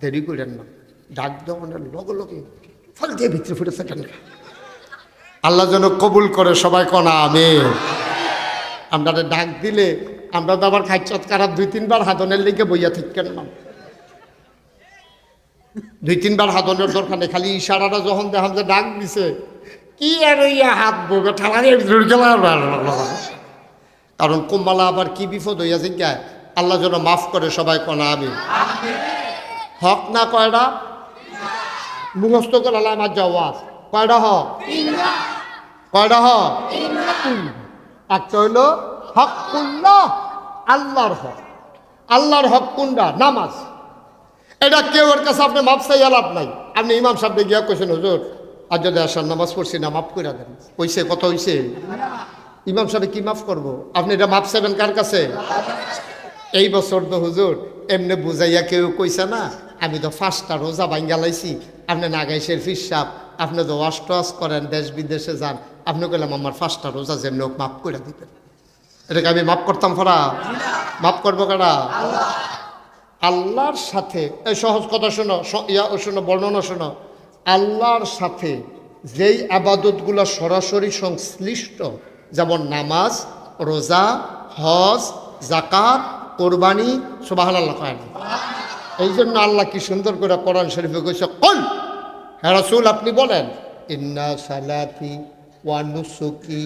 দেরি করেন না, ডাক দেওয়ানের লগে লগে ফল দিয়ে ভিতরে ফুটেছে কেন? আল্লাহ যেন কবুল করে, সবাই কনা আমিন। আমরা ডাক দিলে আমরা তো আবার খাইচত কারাত 2-3 বার হাদনের লিগে বইয়া থাকেন না, 2-3 বার হাদনের দরকার নেই, খালি ইশারাটা যখন দেখান যে ডাক দিছে কি আর ইয়া হাত বগে ঠালা দিয়ে কারণ কুম্বালা আবার কি বিপদ হইয়া জিজ্ঞায়, আল্লাহ যেন মাফ করে, সবাই কনা আমিন। হক না কয়টা মুখস্থ করে আল্লাহ আমার জওয়াজ কয়টা হক? কয়টা হক? একটা হইল হকুল্লাহ, আল্লাহর হক। আল্লাহর হক কোনটা? নামাজ। এটা কেউ ওর কাছে আপনি মাপ চাই লাভ নাই। আপনি ইমাম সাহেব গিয়া কইছেন হুজুর আর যদি আসার নামাজ পড়ছি না মাফ করে দেন, কইছে কত হইছে? ইমাম সাহেব কি মাফ করব? আপনি এটা মাপ চাইবেন কার কাছে? এই বছর তো হুজুর এমনি বুঝাইয়া কেউ কইছে না, আমি তো 5টা রোজা ভাঙ্গা লাইছি, আপনি নাগাইশের ফিস সাপ, আপনি তো ওয়াশ টোয়াশ করেন, দেশ বিদেশে যান, আপনি কইলাম আমার 5টা রোজা যেমনি হোক মাফ করে দিবেন। এটাকে আমি মাফ করতাম ফরা? মাফ করবো কারা? আল্লাহর সাথে। এই সহজ কথা শোনো, শোনো, বর্ণনা শোনো। আল্লাহর সাথে যেই আবাদতগুলো সরাসরি সংশ্লিষ্ট, যেমন নামাজ, রোজা, হজ, যাকাত, কোরবানি, সুবহানাল্লাহ কয় না? এই জন্য আল্লাহ কি সুন্দর করে কোরআন শরীফে কইছে, কুল হে রাসূল আপনি বলেন, ইন্না সালাতি ওয়া নুসুকি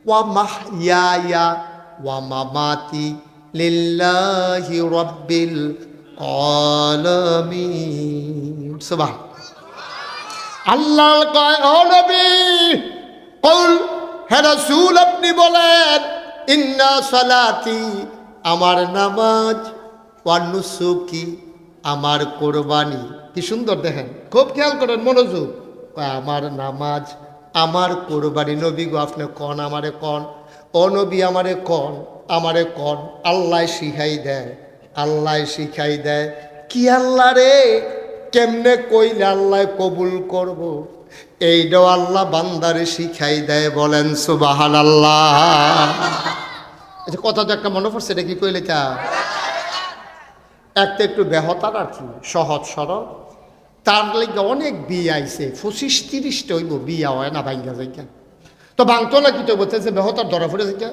ওয়া মাহইয়ায়া ওয়া মামাতি লিল্লাহি রাব্বিল আলামিন। সুবহান আল্লাহ কয়, ও নবী কুল হে রাসূল আপনি বলেন, ইন্না সালাতি আমার নামাজ, ওয়া নুসুকি আমার কোরবানি। কি সুন্দর দেখেন, খুব খেয়াল করেন, মনোযোগ। আমার নামাজ, আমার কোরবানি। নবী গো আপনি কন, আমারে কন। ও নবী আমারে কন, আমারে কন। আল্লাহ শিখাই দেয়, আল্লাহ শিখাই দেয়। কি আল্লাহ রে? কেমনে কইলে আল্লাহ কবুল করব? এইটাও আল্লাহ বান্দারে শিখাই দেয়। বলেন সুবহানাল্লাহ। আচ্ছা কথা তো একটা মনে পড়ছে, এটা কি কইলে তা একটা একটু বেহতার আর কি, সহজ সরল। তার লাগে অনেক বিয়ে আইছে, 25-30টা হইব, বিয়া হয় না ভাঙ্গা যাইকা। তো ভাঙতো না কি তো বলতেছে বেহতার ধরা ফুটে যাইকা।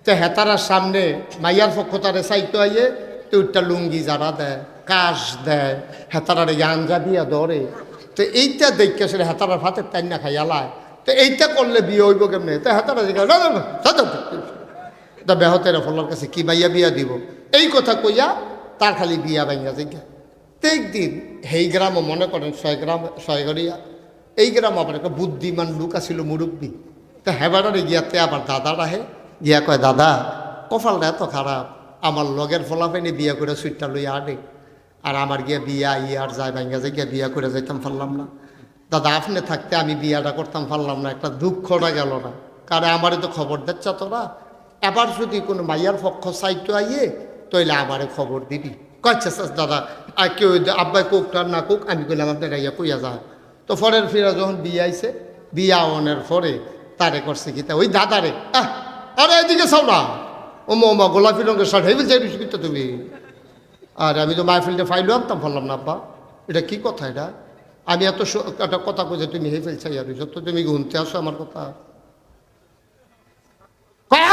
তো হেতারার সামনে মাইয়ার পক্ষ তারে চাইতো আইয়ে, তো ওইটা লুঙ্গি যারা দেয়, কাশ দেয়, হেতারারে আঞ্জা দিয়া ধরে। তো এইটা দেখে সে হেতারার ভাতের টাইনা খাই আলায়। তো এইটা করলে বিয়ে হইব কেমনে? তো হেতারা তা বেহতের ফলার কাছে কি মাইয়া বিয়া দিব, এই কথা কইয়া তার খালি বিয়া ভাঙ্গা যাইকা। তো একদিন এই গ্রামও মনে করেন 6 গ্রাম এই গ্রাম আবার একটা বুদ্ধিমান লোক আছিল, মুরব্বী। তো হেবারে গিয়াতে আবার দাদা রাহে গিয়া কয়, দাদা কপালটা এত খারাপ, আমার লগের ফলাফেনি বিয়া করে সুইটটা লইয়া আনে, আর আমার গিয়া বিয়া আর যায় ভাঙ্গা যায় গিয়া বিয়া করে যাইতাম পারলাম না। দাদা আপনি থাকতে আমি বিয়াটা করতাম পারলাম না, একটা দুঃখটা গেল না। কারণ আমারই তো খবর দিচ্ছ তোরা, এবার যদি কোনো মাইয়ার পক্ষ চাইতো আইয়ে তইলে আমারে খবর দিবি। কয়েছে দাদা আর কেউ আব্বাই কোক আর না কোক, আমি কইলাম আপনার ইয়া কইয়া যা। তো ফরের ফিরা যখন বিয়ে আইছে, বিয়া অনের পরে তারে করছে কি, ওই দাদারে আরে এদিকে চাও না, ওমা গোলাপি রঙের শার্ট হেই বলছে বিস্কুটটা তুমি। আর আমি তো মাহফিলটা ফাইলও আনতাম পারলাম না। আব্বা এটা কি কথা? এটা আমি এত একটা কথা কইছে তুমি হেই ফেলছাই আর তো তুমি গুনতে আসো আমার কথা।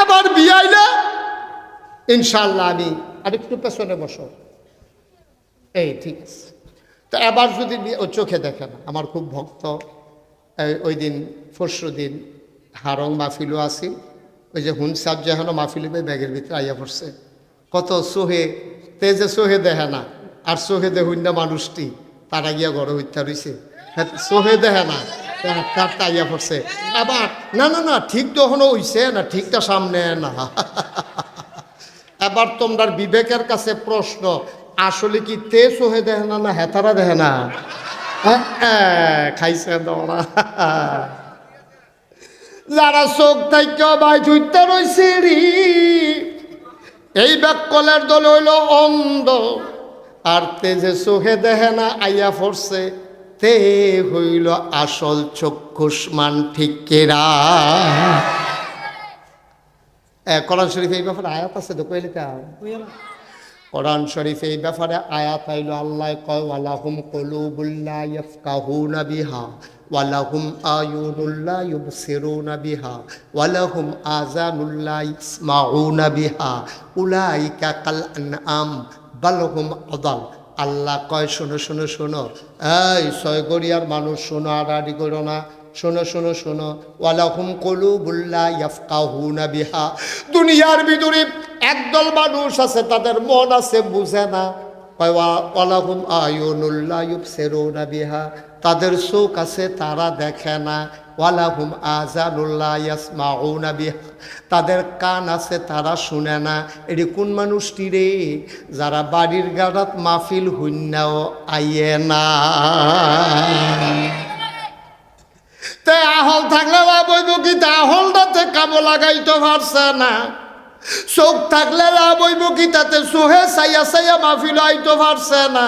আবার বিয়ে আইলে ইনশাল্লাহ আমি আরেকটু পেছনে বসো, এই ঠিক আছে। তো এবার যদি ও চোখে দেখে না, আমার খুব ভক্ত। ওই দিন পরশু দিন হারং মাহফিলও আসিল, ওই যে হুন সাহেব যেন মাহফিল ব্যাগের ভিতরে আইয়া পড়ছে। কত সোহে তেজে সোহে দেখে না, আর সোহে দেখুন না মানুষটি তারা গিয়া গড় হইতে রয়েছে, সোহে দেখে না তারটা আইয়া পড়ছে। আবার না না না ঠিক তো এখনো হইছে না, ঠিকটা সামনে না। এবার তোমরা বিবেকের কাছে প্রশ্ন, আসলে কি তে সোহে দেখে না, না হেতারা দেখে না? খাইছে দৌড়া। যারা চোখ থাইকা বাই ধুইতে রইছে রি, এই ব্যাককলের দল হইল অন্ধ, আর তেজে চোখে দেখে না আইয়া পড়ছে, তে হইল আসল চক্ষুষ্মান। ঠিক কেরা? কোরআন শরীফ এই ব্যাপারে আয়াত আছে তো, কইলে কোরআন শরীফে এই ব্যাপারে আয়াত আইল, আল্লাহ কয় ওয়ালাহুম কুলুবুল্লা ইয়াফকাহুনা বিহা ওয়ালাহুম আয়ুনুল্লা ইউবসিরুনা বিহা ওয়ালাহুম আযানুল্লা ইসমাউনা বিহা উলাইকা কাল আনআম বাল হুম আদাল। আল্লাহ কয় শোনো শোনো শোনো, এই ছয়গড়িয়ার মানুষ শোনো, আড়াআড়ি করো না, শোনো শোনো শোনো, ওয়ালাহুম কুলুবুল্লা ইয়াফকাহুনা বিহা। দুনিয়ার ভিতরে একদল মানুষ আছে তাদের মন আছে বুঝে না। ওয়ালাহুম আয়ুনুল্লা ইউবসিরুনা বিহা, তাদের চোখ আছে তারা দেখে না। ওয়ালাহুম আযানুল্লা ইয়াসমাউনা বিহা, তাদের কান আছে তারা শুনে না। এটি কোন মানুষটি রে? যারা বাড়ির গাড়াত মাহফিল হইনাও আইয়ে না। তে আহল থাকলে লাভ হইব কি? তা আহলটাতে কামো লাগাইতে পারছে না। চোখ থাকলে লাভ হইব কি? তাতে সোহে চাইয়া চাইয়া মাহফিল আইতে পারছে না।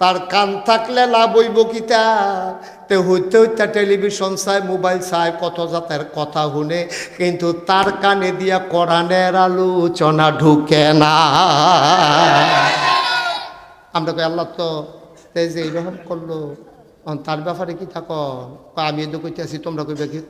তার কান থাকলে লাভ হইব কি? তে হইতে হইতে টেলিভিশন চায়, মোবাইল চায়, কত জাতের কথা শুনে, কিন্তু তার কানে দিয়া কোরআনের আলোচনা ঢুকে না। আমরা কই আল্লাহ তো এই যে এইরকম করলো, তার ব্যাপারে কি থাক? আমি এদো কইতে আছি, তোমরা কইবে কি?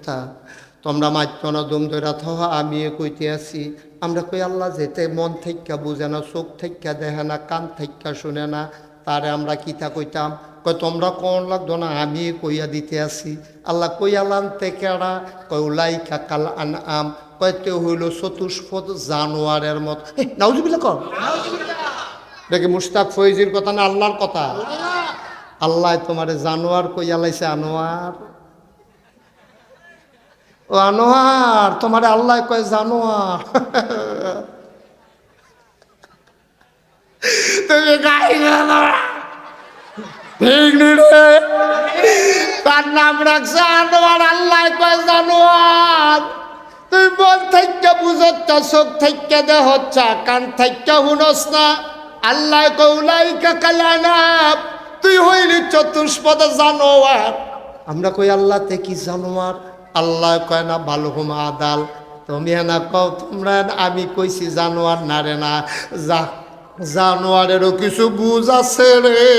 তোমরা মাত্য না দুম ধরা থ, আমি কইতে আছি। আমরা কই আল্লাহ যেতে মন থেকে বুঝে না, চোখ থেকে দেখে না, কান থেকে শুনে না, তারে আমরা কিতা কইতাম? কই তোমরা কোন লাগতো না, আমি কইয়া দিতে আছি। আল্লাহ কইয়ালাম তেকেরা? কই উলাইকা কাল আনআম, কইতে হইল চতুষ্পদ জানোয়ারের মত। নাউজুবিল্লাহ কর। দেখি মুশতাক ফৈজির কথা না আল্লাহর কথা? আল্লাহ তোমারে জানোয়ার কইয়া লাইছে। আনোয়ার, ও আনোয়ার, তোমারে আল্লাহ কয় জানোয়ার। তুমি গাই তার নাম রাখছে আনোয়ার, আল্লাহ কয় জানোয়ার। তুই মন থেকে বুঝচ্ছ, চোখ থেকে দেহচ্ছ, কান থেকে শুনস না। আল্লাহ কয় উলাইকা কাল আনআম, তুই হইলি চতুষ্পদ জানোয়ার। আমরা কই আল্লাহ তে কি জানোয়ার? আল্লাহ কয় না বাল হুম আদাল। তুমি না কও তোমরা, আমি কইছি জানোয়ার না রে না। জানোয়ারেরও কিছু বুঝ আছে রে,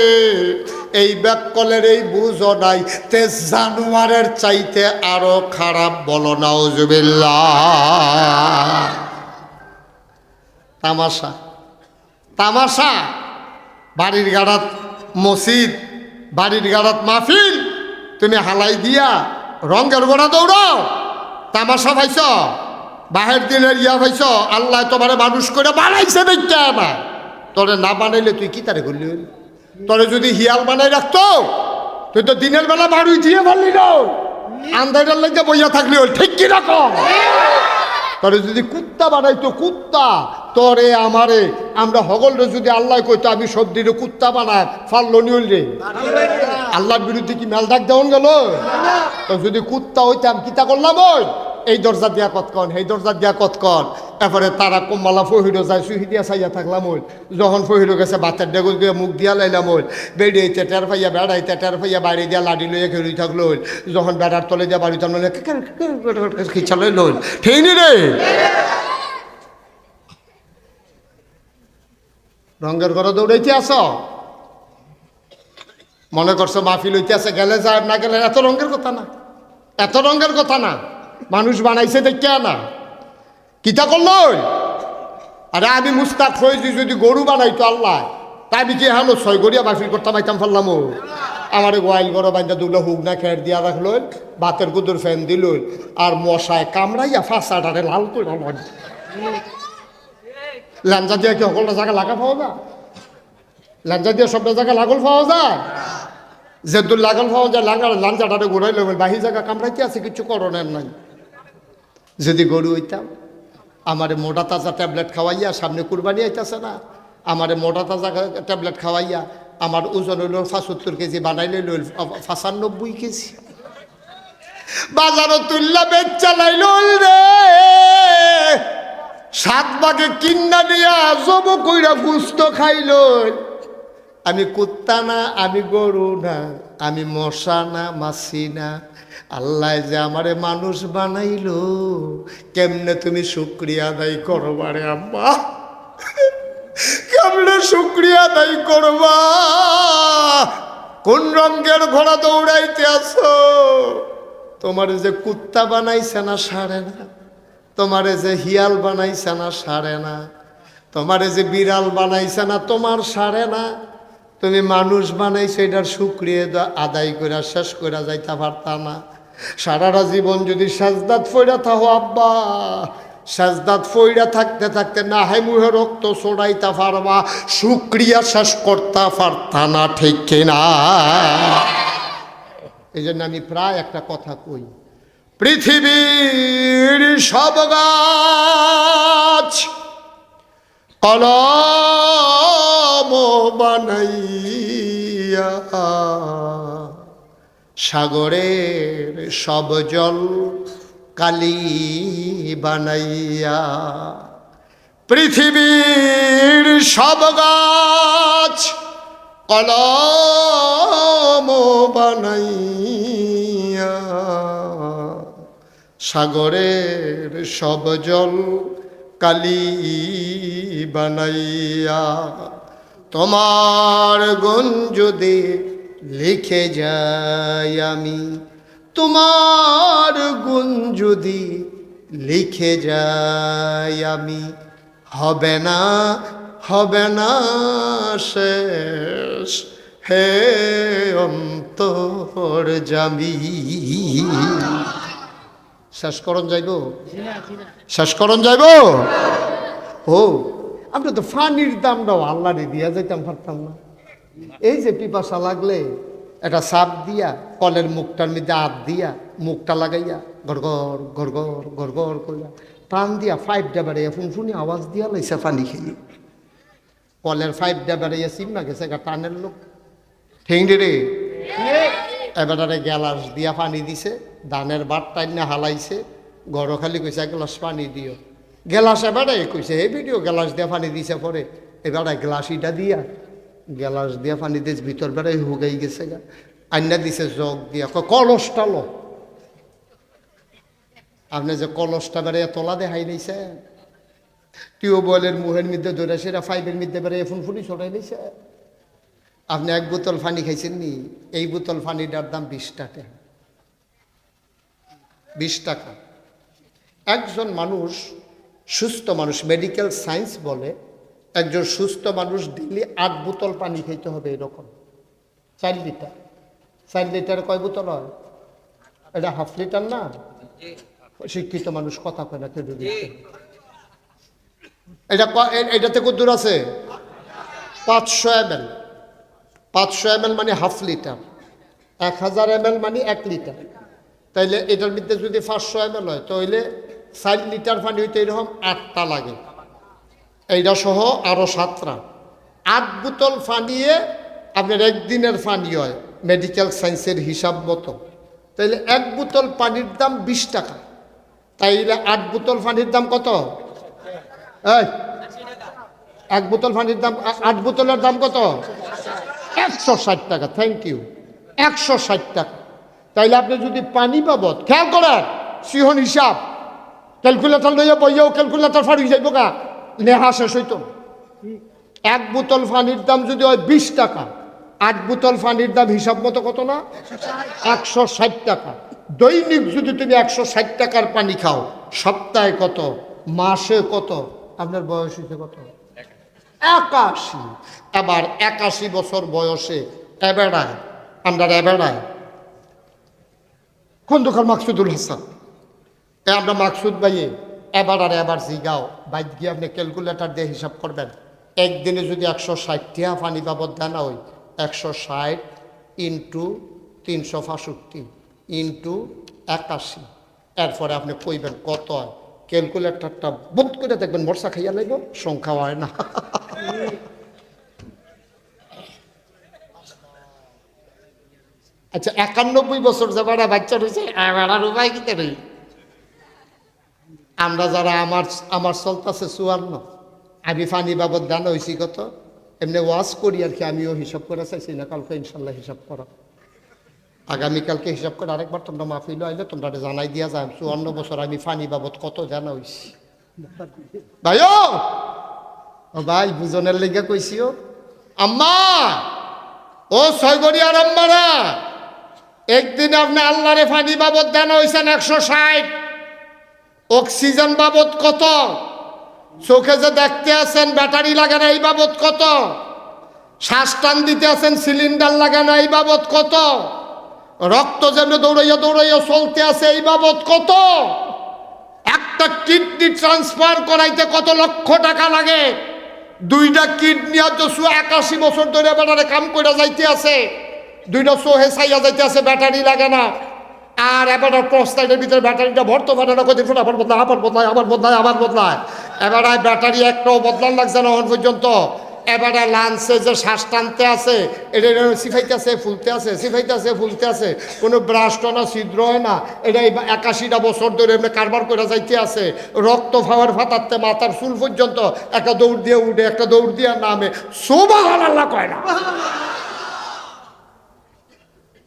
এই ব্যাককলের এই বুঝও নাই। তে জানোয়ারের চাইতে আরো খারাপ, বলো নাউজুবিল্লাহ। তামাশা তামাশা। বাড়ির গাড়াত মসজিদ, বাড়ির গাড়াত মাহফিল, তুমি হালাই দিয়া রঙের গোড়া দৌড়াও। তামাশা ভাইছ, বাহের দিনের ইয়া ভাইছ। আল্লাহ তোমারে মানুষ করে বানাইছে দেখতে না। তোরে না বানাইলে তুই কি তারে করলি? তোরে যদি হিয়াল বানাই রাখতো, তুই তো দিনের বেলা বাড়ি দিয়ে পারলি না, আন্দাজের লাগে বইয়া থাকলি। ঠিক কি রকম? তোরে যদি কুত্তা বানাইতো, কুত্তা তোরে আমারে, আমরা হগলরে যদি আল্লাহ কইতো আমি সব দিনে কুত্তা বানায় ফাল্লো নিউল রে, আল্লাহর বিরুদ্ধে কি মেল ডাক দেওয়ান গেল? তো যদি কুত্তা হইতাম কিতা করলাম? ওই এই দরজা দিয়া কতক্ষণ, এই দরজা দিয়া কতক্ষণ। এরপরে তারা কম্মালা ফহিরো যায়, সুহি দিয়া চাইয়া থাকলাম। ওই যখন ফহিরো গেছে বাচ্চার ডেগুল দিয়ে মুখ দিয়া লাইলাম। ওই বেড়াইতে টের পাইয়া, বেড়াইতে টের পাইয়া বাইরে দিয়া লাড়ি লইয়া খেলি থাকলো। যখন বেড়ার তলে দিয়া বাড়িতে খিচা লইল। ঠিক নি রে? রঙের ঘরে দৌড়াইতে আস, মনে করছো মাহফিল হইতে আছে, গেলে যায় না গেলে। এত রঙের কথা না, এত রঙের কথা না। মানুষ বানাইছে দেখে না, কিতা করলো? আরে আমি মুস্তাক ফৈজি যদি গরু বানাইতো আল্লাহ, তাই আমি কি হলো ছয়গড়িয়া মাহফিল করতাম, আইতাম ফেললাম। আমার গোয়াইল গরো বাইন্দা দুগুলো হুক না খেয়ে দিয়া রাখলো, বাতের গুদুর ফ্যান দিল, আর মশায় কামড়াইয়া ফাঁসাটারে লাল করে লাঞ্জা দিয়া কি সকলটা জায়গা লাগা পাওয়া যায়? লাঞ্জা দিয়ে সবটা জায়গা লাগল পাওয়া যায়? যে দূর লাগল পাওয়া যায়, লাঞ্জাটারে ঘুরাই লব, বাহি জায়গা কামড়াইতে আছে, কিছু করণের নাই। যদি গরু হইতাম, আমারে মোটা তাজা ট্যাবলেট খাওয়াইয়া, সামনে কুরবানি আইতাছে না, আমারে মোটা তাজা ট্যাবলেট খাওয়াইয়া আমার ওজন হইল 75 কেজি, বানাই লইল 95 কেজি। বাজারও তুললা বেচা লাইল রে, 7 ভাগে কিন্না দিয়া জব কইরা গুস্ত খাইল। আমি কুত্তা না, আমি গরু না, আমি মশা না, মাছি না। আল্লাহ যে আমারে মানুষ বানাইলো, কেমনে তুমি শুকরিয়া আদায় করো বারে আম্মা? কেমনে শুকরিয়া আদায় করবা। কোন রঙের ঘোড়া দৌড়াইতে আছো? তোমার যে কুত্তা বানাইছে না সারে না, তোমারে যে হিয়াল বানাইছে না সারে না, তোমারে যে বিড়াল বানাইছে না তোমার সারে না, তুমি মানুষ বানাইছো, এটার শুকরিয়া আদায় করে শেষ করে যাইতে পারতা না? সারাটা জীবন যদি সাজদাত ফইরা থাকো আব্বা, সাজদাত ফইরা থাকতে থাকতে না হয় মুহে রক্ত ছড়াইতে পারবা, শুকরিয়া শেষ করতে পারতা না, ঠিক কিনা? এই জন্য আমি প্রায় একটা কথা কই, পৃথিবীর সব গাছ কলম বানাইয়া, সাগরের সব জল কালি বানাইয়া, পৃথিবীর সব গাছ কলম বানাইয়া, সাগরের সব জল কালি বানাইয়া, তোমার গুণ যদি লিখে যাই আমি, তোমার গুণ যদি লিখে যাই আমি, হবে না হবে না শেষ হে অন্তর জামি। শেষ করণ যাইব, শেষ করণ যাইব। ও আমরা তো ফানির দামটাও আল্লাহরে দিয়া যাইতাম পারতাম না? এই যে পিপাসা লাগলে একটা সাপ দিয়া কলের মুখটার মধ্যে হাত দিয়া মুখটা লাগাইয়া গড়গড় গড়গড় গড়গড় করিয়া টান দিয়া 5টা বেড়াইয়া ফুনফুনি আওয়াজ দিয়া লাইসা পানি খেলি। কলের 5টা বেড়াইয়া চিন্না গেছে গা টানের লোক, ঠিক রে? এবারে গ্যালাস দিয়া পানি দিছে, ধানের বাট টাইনে হালাইছে, গড় খালি কইছে এক গ্লাস পানি দিও। গ্লাস এবারে কইছে এই ভিডিও গ্লাস দিয়া পানি দিছে, পরে এবারে গ্লাসিটা দিয়া গ্লাস দিয়া পানি দিয়েছে, ভিতর বেড়াই হুগাই গেছে গা, আইনা দিছে জগ দিয়া, কলসটা লো। আপনি যে কলসটা বেড়াইয়া তোলা দেখাই নিছে, টিউবওয়েলের মুহের মধ্যে ধরে সেটা 5-এর মধ্যে বেড়াইয়া ফুনফুনি ছড়াই নিছে। আপনি এক বোতল পানি খাইছেন নি? এই বোতল পানিটার দাম 20 টাকা। 20 টাকা। একজন মানুষ, সুস্থ মানুষ, মেডিকেল সায়েন্স বলে একজন সুস্থ মানুষ ডেইলি 8 বোতল পানি খাইতে হবে, এরকম 4 লিটার। 4 লিটার কয় বোতল হয়? এটা হাফ লিটার না? শিক্ষিত মানুষ কথা কয় না কেউ। এটাতে কত দূর আছে? 500 ml। 500 ml মানে হাফ লিটার, 1000 ml মানে 1 লিটার। তাইলে এটার মধ্যে যদি 500 ml হয় তাহলে 4 লিটার পানি হইতে এরকম 8টা লাগে, এইটা সহ আরো 7টা। 8 বোতল পানিয়ে আপনার একদিনের পানি হয় মেডিকেল সায়েন্সের হিসাব মতো। তাইলে 1 বোতল পানির দাম 20 টাকা। তাইলে 8 বোতল পানির দাম কত? এই 1 বোতল পানির দাম, 8 বোতলের দাম কত? 160 টাকা। থ্যাংক ইউ, 160 টাকা। তাইলে আপনি যদি পানি বাবদ খেয়াল করেন, সিহন হিসাব ক্যালকুলেটার লইয়া বইয়াও ক্যালকুলেটার ফাড়ি যাইব গা, নেহা শেষ হইতো। 1 বোতল পানির দাম যদি হয় 20 টাকা, 8 বোতল পানির দাম হিসাব মতো কত না? 160 টাকা। দৈনিক যদি তুমি 160 টাকার পানি খাও, সপ্তাহে কত, মাসে কত? আপনার বয়স হয়েছে কত? 81। আবার 81 বছর বয়সে এবেড়ায়, আমরা এবেড়ায় খন্দকার মাকসুদুল হাসান, আমরা মাকসুদ ভাইয়ে এবার আর এবার জিগাও বাইক গিয়ে আপনি ক্যালকুলেটার দিয়ে হিসাব করবেন। একদিনে যদি 160 টাকা পানি বাবদ দেনা হয়, 160 ইন্টু 365 ইন্টু 81, এরপরে আপনি কইবেন কত হয়। ক্যালকুলেটারটা বোধ করে দেখবেন মরসা খাইয়া লাগব, সংখ্যা হয় না। আচ্ছা 91 বছর যে বেড়া বাচ্চা রয়েছে, বেড়ার উপায় কিতে রই? আমরা যারা আমার চলতেছে 54, আমি ফানি বাবদ দান হয়েছি কত, এমনি ওয়াজ করি আর কি। আমিও হিসাব করে চাইছি না, কালকে ইনশাল্লাহ হিসাব করা। আগামীকালকে হিসাব করে আরেকবার তোমরা মাহফিল আইলে তোমরা জানাই দিয়া যায় 54 বছর আমি ফানি বাবদ কত জানা হয়েছি। ভাইও ও ভাই বুঝনের লেগে কইছিও আম্মা ও ছয়গড়িয়ার আম্মারা একদিন আপনি আল্লাহরে ফানি বাবদ দেন হয়েছেন 160, অক্সিজেন বাবদ কত, চোখে যে দেখতে আছেন ব্যাটারি লাগে না এই বাবদ কত, শ্বাস টান দিতে আছেন সিলিন্ডার লাগে না এই বাবদ কত, রক্ত যেন দৌড়াইয়া দৌড়াইয়া চলতে আছে এই বাবদ কত, একটা কিডনি ট্রান্সফার করাইতে কত লক্ষ টাকা লাগে, 2টা কিডনি আর 81 বছর ধরে ব্যাটারে কাম করে যাইতে আছে, 2টা সোহে চাইয়া যাইতে আছে ব্যাটারি লাগে না, আর এবার প্রস্তাবের ভিতরে ব্যাটারিটা ভরতে পারে না, কত ফুট আবার বদলায় আবার বদলায় আবার বদলায় আবার বদলায়, এবার ব্যাটারি একটাও বদলান লাগছে না এখন পর্যন্ত। এবারে লাঞ্চে যে শ্বাস টানতে আছে এটা সিফাইতে আছে ফুলতে আছে, সিফাইতে আছে ফুলতে আছে, কোনো ব্রাশ না ছিদ্র হয় না, এটা 81টা বছর ধরে এমনি কারবার করে যাইতে আছে, রক্ত ফাওয়ার ফাটাতে মাথার চুল পর্যন্ত একটা দৌড় দিয়ে উঠে একটা দৌড় দিয়ে নামে, সুবহানাল্লাহ কয় না।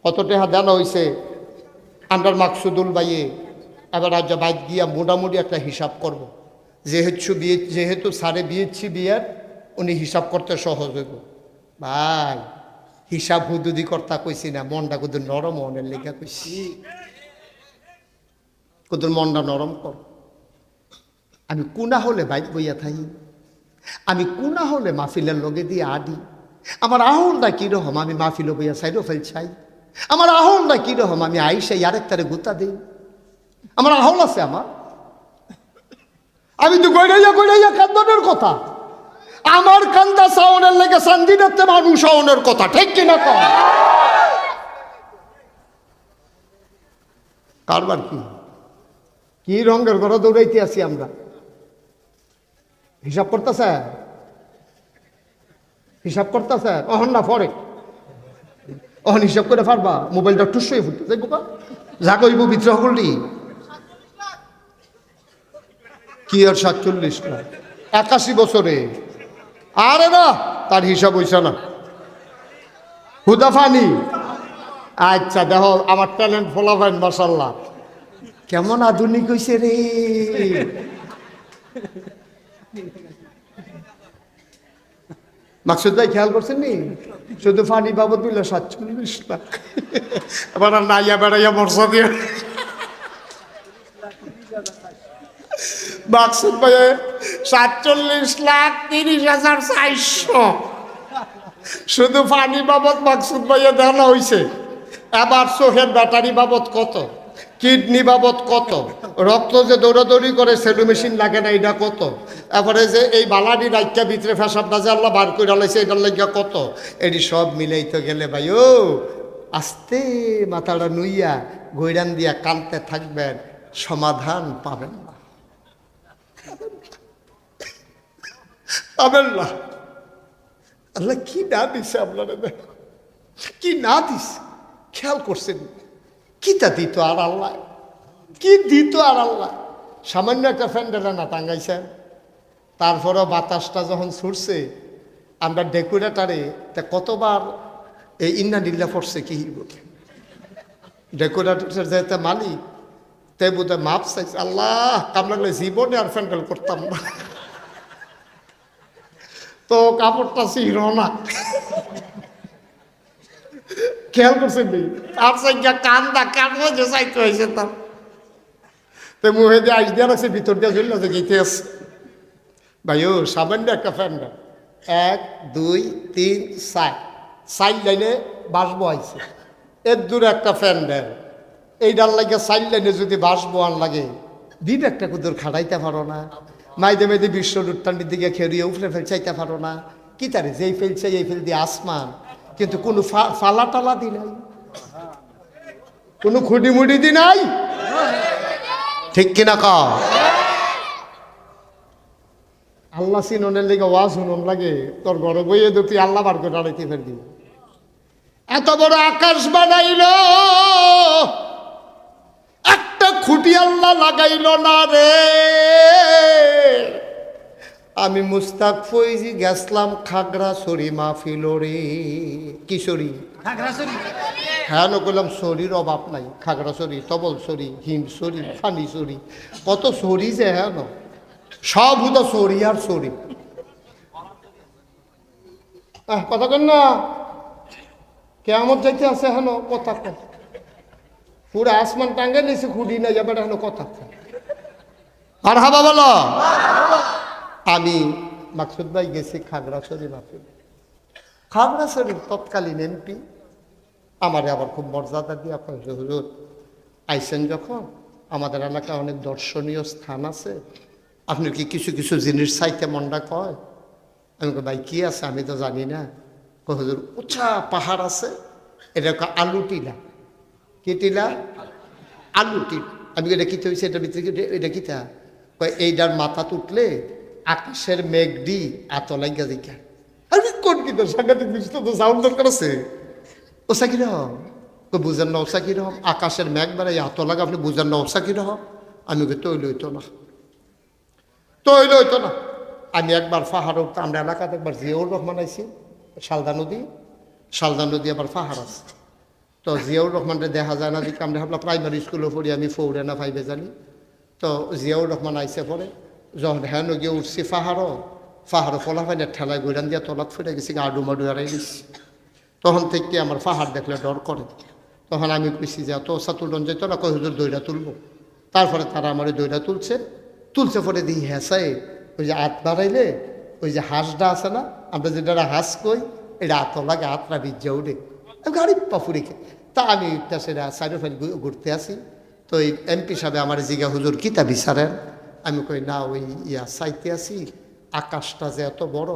কত টাকা দেওয়া হয়েছে আন্ডার মাকসুদুল ভাইয়ে, এবার আজ বাইক দিয়া মোটামুটি একটা হিসাব করব, যেহেতু সারে বিয়েছি বিয়ের উনি হিসাব করতে সহজ হইব। ভাই হিসাব হুদুদি কর্তা কইছি না, মনটা কুদুর নরম মনের লেখা কইছি, কুদুর মনটা নরম কর। আমি কুনা হলে বাইক বইয়া থাই, আমি কুনা হলে মাহফিলের লগে দিয়ে আডি, আমার আহলটা কিরকম আমি মাহফিল বইয়া সাইডও ফেল চাই, আমার আহলটা কিরকম আমি আইসাই আরেকটারে গুতা দিই, আমার আহল আছে আমার, আমি তো গড়াইয়া কান্দনের কথা, আমার কান্দা সাউনের লেগে সান্দিনাতে মানুষ সাউনের কথা, ঠিক কিনা কম? কারবার কি রঙের ঘরে দৌড়াইতে আছি আমরা, হিসাব করতেছে অহন না পরে অহন হিসাব করে পারবা, মোবাইলটা টুসই ফুটতে যাইব যা কইব ভিতরে হলি কি আর 47 না 81 বছরে, আরে না তার হিসাব হইছে না হুদাফানি। আচ্ছা দেখো আমার ট্যালেন্ট ফলাফাইন মাশাআল্লাহ, কেমন আধুনিক হইছে রে। মাকসুদ ভাই খেয়াল করছেন নি, শুধু ফানি বাবদ দিল 47 লাখ, এবার নাইয়া বেড়াইয়া মরসা দিয়ে মাকসুদ ভাই 47,30,400 শুধু পানি বাবদ মাকসুদ ভাইয়া দেওয়া হয়েছে। এবার চোখের ব্যাটারি বাবদ কত, কিডনি বাবদ কত, রক্ত যে দৌড়াদৌড়ি করে সেলু মেশিন লাগে না এটা কত, এবারে যে এই বালাডি রাইকা ভিতরে ফেসাবটা যে আল্লাহ বার করে লাইছে এটার লাগিয়া কত, এটি সব মিলাইতে গেলে ভাই ও আস্তে মাথাটা নুইয়া গৈরান দিয়া কানতে থাকবেন, সমাধান পাবেন না, পাবেন না। আল্লাহ কি না দিছে আপনারা, কি না দিছে খেয়াল করছেন, কি তা দিত আর আল্লাহ, কি দিত আর আল্লাহ। সামান্য একটা ফ্যান্ডেলা না টাঙ্গাইছেন, তারপরও বাতাসটা যখন ছুটছে আমরা ডেকোরেটারে তা কতবার এই ইন্না ডিল্লা পড়ছে কি ডেকোরেটর যেতে মালিক তে বোধহয় মাপ চাইছে, আল্লাহ কামড়ালে জীবনে আর ফ্যান্ডেল করতাম না, তো কাপড়টা ছিল না। খেয়াল করছেন আর সাইয়া কান্দা কাটবো যে চাইতে হয়েছে তার, তো মুহে দিয়ে আইস দিয়ে রাখছে ভিতর দিয়ে চলল যে গেতে আছে। ভাইও সামান্য একটা ফ্যান্ডেল 1 2 3 4 লাইনে বাসবো আইছে, এর দূরে একটা ফ্যান্ডেল, এই ডাল লাগে 4 লাইনে যদি বাসবো আন লাগে দিন একটা কুদুর খাটাইতে পারো না, মাইদে মেয়েদে বিশ্ব উত্তান্ডির দিকে খেরিয়ে উফলে ফেল চাইতে পারো না, কি তারে যেই ফেলছে এই ফেল দিয়ে আসমান, কিন্তু কোনো ফালা টালা দি নাই, কোনো খুঁটি মুটি দি নাই, ঠিক কিনা ক আল্লাহ সিননের লেগে ওয়াজ শুনুন লাগে, তোর ঘরে বইয়ে দুটি আল্লাহ বার করে দাঁড়াইতে ফেলবি। এত বড় আকাশ বানাইল, একটা খুঁটি আল্লাহ লাগাইল না রে। আমি মুস্তাক ফৈজি গেছলাম খাগড়াছড়ি মাহফিল রে, কিশোরী হ্যাঁ নকলাম শরীর অভাব নাই, খাগড়াছড়ি, তবলছড়ি, হিমছড়ি, ফানিছড়ি, কত ছড়ি যে হ্যাঁ ন সব হুদা ছড়ি আর ছড়ি। কথা কেন না, কেমন যাইতে আছে হেন কথা কয়, পুরো আসমান টাঙ্গে নিয়েছে খুঁড়ি না যাবে হেন কথা কয়। আর হাবা বলো। আমি মাকসুদ ভাই গেছি খাগড়াছড়ি মাহফিল। খাগড়াছড়ির তৎকালীন এমপি আমারে আবার খুব মর্যাদা দিয়ে আপনার হুজুর আইসেন যখন, আমাদের এলাকায় অনেক দর্শনীয় স্থান আছে, আপনি কি কিছু কিছু জিনিস চাইতে মনটা কয়? আমি ভাই কি আছে আমি তো জানি না। হুজুর উঁচা পাহাড় আছে, এটা আলু টিলা। কি টিলা? আলু টিল। আমি এটা কিতে হয়েছে, এটার ভিতরে এটা কিতা কয় এইটার মাথা তুটলে আকাশের মেঘডি এত লাগা দিকা। আমি কোন কিতা সাংঘাতিক দৃশ্য তো সাউন্ড দরকার আছে। ওসা কিরকম? বুঝেন না ওসা কিরকম? আকাশের মেঘ বেড়াই এত লাগা, আপনি বুঝেন না ওসা কিরকম? আমি তৈল হইতো না, তৈল হইতো না। আমি একবার পাহাড় উঠতে, আমরা এলাকাতে একবার জিয়াউর রহমান আইছি, শালদা নদী আবার পাহাড় আছে। তো জিয়াউর রহমানরে দেখা যায় না দিকে, আমরা ভাবলাম প্রাইমারি স্কুলে পড়ি, আমি 4 না 5 জানি। তো জিয়াউর রহমান আইসে পরে যখন হ্যাঁ গিয়ে উঠছি পাহাড়ও ফলাফাইনের ঠেলায় গৈরান দিয়ে তলাত ফুটে গেছি, আডু মাডু এড়াই দিচ্ছি। তখন থেকে আমার পাহাড় দেখলে ডর করে। তখন আমি কইছি যে এত ওসা তুলন যেত না, কই হুজুর দইটা তুলবো। তারপরে তারা আমার দইটা তুলছে পরে দিই হ্যাঁসাই ওই যে হাত বাড়াইলে ওই যে হাঁসটা আছে না, আমরা যেটা হাঁস কই, এটা হাত লাগে, হাতটা বিজ্জা উঠে গাড়ি পাফুরিকে। তা আমি সেটা সাইডে ফাইড ঘুরতে আসি। তো এই এমপি সাহেব আমার জিগা হুজুর কিতা বিচারেন? আমি কই না ওই চাইতে আসি আকাশটা যে এত বড়,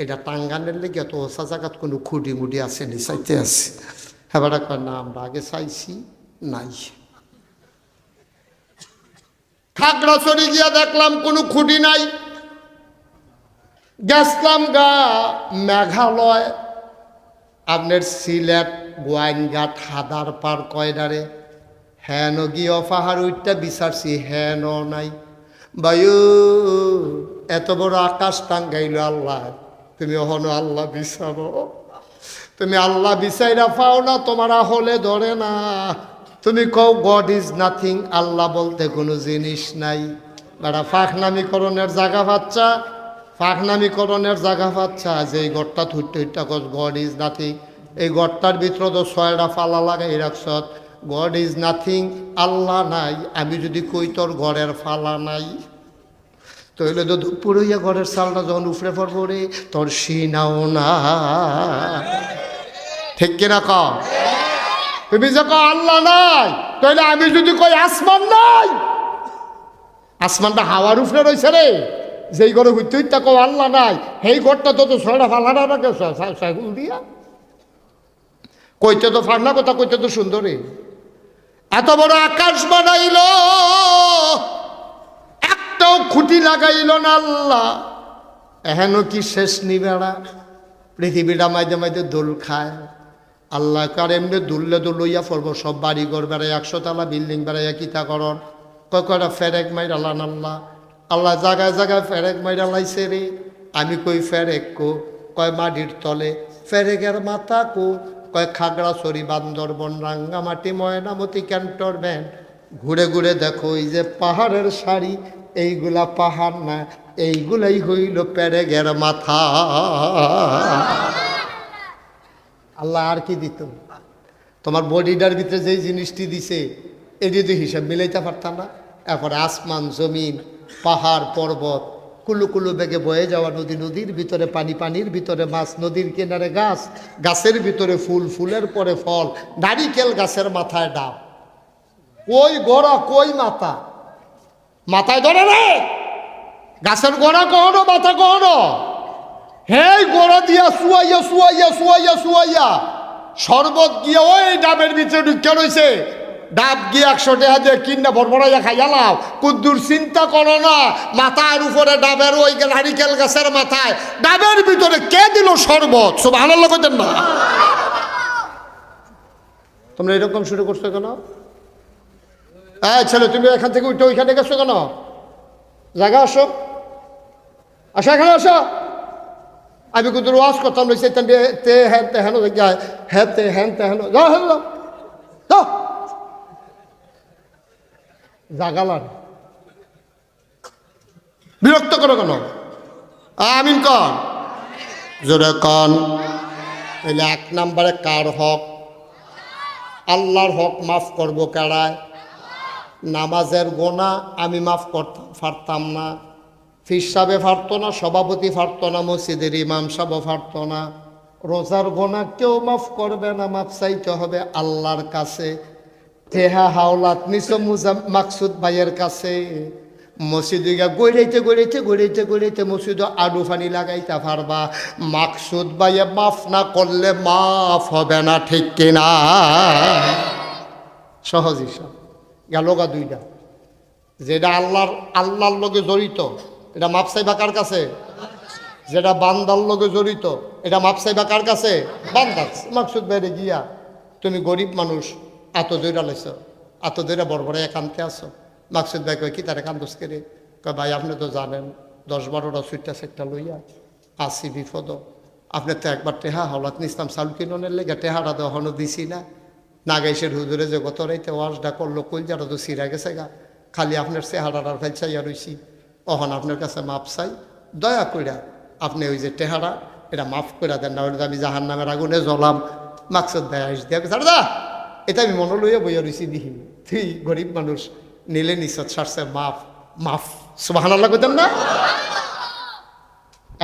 এটা টাঙ্গানের লেগে এত ওসা জায়গাত কোনো খুঁটি মুডি আসেনি, চাইতে আসি। হ্যাঁ বেটা কয় না আমরা আগে চাইছি নাই। খাগড়াছড়ি গিয়া দেখলাম কোনো খুঁটি নাই। গেছলাম গা মেঘালয়, আপনার সিলেট গোয়াইনঘাট হাদার পার কয়ডারে, হ্যান গিয়ে পাহাড় উঠটা বিচারছি, হ্যান নাই। বায়ু এত বড় আকাশ টাঙ্গাইল আল্লাহ, তুমি অহনো আল্লাহ বিচারো, তুমি আল্লাহ বিচাইরা পাও না, তোমার হলে ধরে না। তুমি কও গড ইজ নাথিং, আল্লাহ বলতে কোনো জিনিস নাই। বেড়া ফাঁকনামিকরণের জায়গা বাচ্চা, ফাঁকনামিকরণের জায়গা পাচ্ছা যে এই গড়টা থুইটা কস গড ইজ নাথিং। এই গড়টার ভিতরে তো 6টা ফালা লাগাই রাখছ, গড ইজ নাথিং, আল্লাহ নাই। আমি যদি কই তোর ঘরের ফালা নাই, তইলে তো দুপুর হইয়া ঘরের চালটা যখন উপরে পড়বো রে, তোর সিনাও না। ঠিক কিনা ক? তুমি যে আল্লাহ নাই, তাহলে আমি যদি কই আসমান নাই, আসমানটা হাওয়ার উপরে রয়েছে রে, যেই ঘরে হইতে কো আল্লাহ নাই, সেই ঘরটা তো 6টা ফালানা রাখে সাইকুল দিয়া। কইতে তো ফান্না কথা, কইতে তো সুন্দরী। এত বড় আকাশ বানাইল, একটাও খুঁটি লাগাইল না আল্লাহ। এহেন কি শেষ নিবেড়া, পৃথিবীটা মাঝে মাঝে দোল খায়। আল্লাহ কার এমনি দুললে দুলইয়া পড়বো, সব বাড়ি ঘর বেড়ায় 100 তলা বিল্ডিং বেড়াইয়া কিতা করন, কয়টা ফেরেক মাইরালান আল্লাহ। আল্লাহ জায়গায় জায়গায় ফেরেক মাইরালাইছে রে। আমি কই ফেরেক কো, কয় মাটির তলে। ফেরেকের মাথা কো, কয় খাগড়াছড়ি, বান্দরবন, রাঙ্গামাটি, ময়নামতি, ক্যান্টনমেন্ট। ঘুরে ঘুরে দেখো এই যে পাহাড়ের সারি, এইগুলা পাহাড় না, এইগুলাই হইল পেরেকের মাথা। আল্লাহ আর কি দিত? তোমার বডিটার ভিতরে যেই জিনিসটি দিছে এটি তো হিসাব মিলাইতে পারতাম না। এরপরে আসমান, জমিন, পাহাড়, পর্বত, কুলু কুলু বেগে বয়ে যাওয়া নদী, নদীর ভিতরে পানি, পানির ভিতরে মাছ, নদীর কিনারে গাছ, গাছের ভিতরে ফুল, ফুলের পরে ফল, নারিকেল গাছের মাথায় ডাব। কই গোড়া কই মাথা? মাথায় ধরে রে গাছের গোড়া কখনো, মাথা কখনো। হেই গোড়া দিয়া শুয়াইয়া শুয়াইয়া শুয়াইয়া শুয়াইয়া শরবত গিয়ে ওই ডাবের ভিতরে ঢুকে রয়েছে। ডাব গিয়ে 100 টাকা দিয়ে কিনা ভরভরাইয়া খাইয়া লাও। কুদ্দুর চিন্তা করো না, মাথার উপরে ডাবের ওই নারিকেল গাছের মাথায় ডাবের ভিতরে কে দিল শরবত? সুবহানাল্লাহ কইতেন না? তোমরা এরকম শুরু করছো কেন? ছেলে তুমি এখান থেকে উঠে ওইখানে গেছো কেন? জায়গা আসো, আসো এখানে আসো। আমি কিন্তু ওয়াজ করতাম রয়েছে তে হ্যান তে হেন জায়গায়, হ্যাঁ তে হ্যান তে হেন যাও, হেন যাও জাগালার বিরক্ত করো কেন? আমিন কর। জোরে কন। তাহলে এক নম্বরে কার হক? আল্লাহর হক মাফ করবো কারায়? নামাজের গোনা আমি মাফ করতাম পারতাম না, ফির সাহেব পারত না, সভাপতি পারত না, মসজিদের ইমাম সাহেব পারত না। রোজার গোনা কেউ মাফ করবে না, মাফ চাইতে হবে আল্লাহর কাছে। টেহা হাওলাত নিস মাকসুদ ভাইয়ের কাছে। মসজিদে গড়াইতে গড়াইতে গড়াইতে গড়াইতে মসজিদ আডু ফানি লাগাইতে পারবা, মাকসুদ ভাইয়ে মাফ না করলে মাফ হবে না, ঠিক কিনা? সহজ হিসাব গেল গা দুইটা। যেটা আল্লাহর লগে জড়িত এটা মাপ চাইবা কার কাছে? যেটা বান্দার লগে জড়িত এটা মাপ চাইবা কার কাছে? বান্দার। মাকসুদ বাইরে গিয়া তুমি গরিব মানুষ, এত দৈরা লাইছ, এত দৈরা বড় বড় একান্তে আছো। মাকসুদ ভাই কয় কি তার একান্তস করে? কয় ভাই আপনি তো জানেন 10-12টা সুইটটা সেটটা লইয়া আসি বিপদ। আপনি তো একবার টেহা হলাত নিস্তাম চাউল কিননের লেগে টেহাটা তো এখনো দিছি না। নাগাইশের হুজুরে যে গত রাইতে ওয়াজটা করলো কলজাটা তো সিরা গেছে গা, খালি আপনার চেহারাটার ফেল চাইয়া রইছি। অহন আপনার কাছে মাপ চাই, দয়া কইরা আপনি ওই যে টেহারা এটা মাফ করে দেন, না হলে আমি জাহান নামের আগুনে জ্বলাম। মাকসুদ ভাই আইস দিয়া দা এটা আমি মনে লইয়া বইয়া রইছি দিহি, তুই গরিব মানুষ নিলে নিছত সারছে মাফ মাফ। সুবহানাল্লাহ কইতেন না?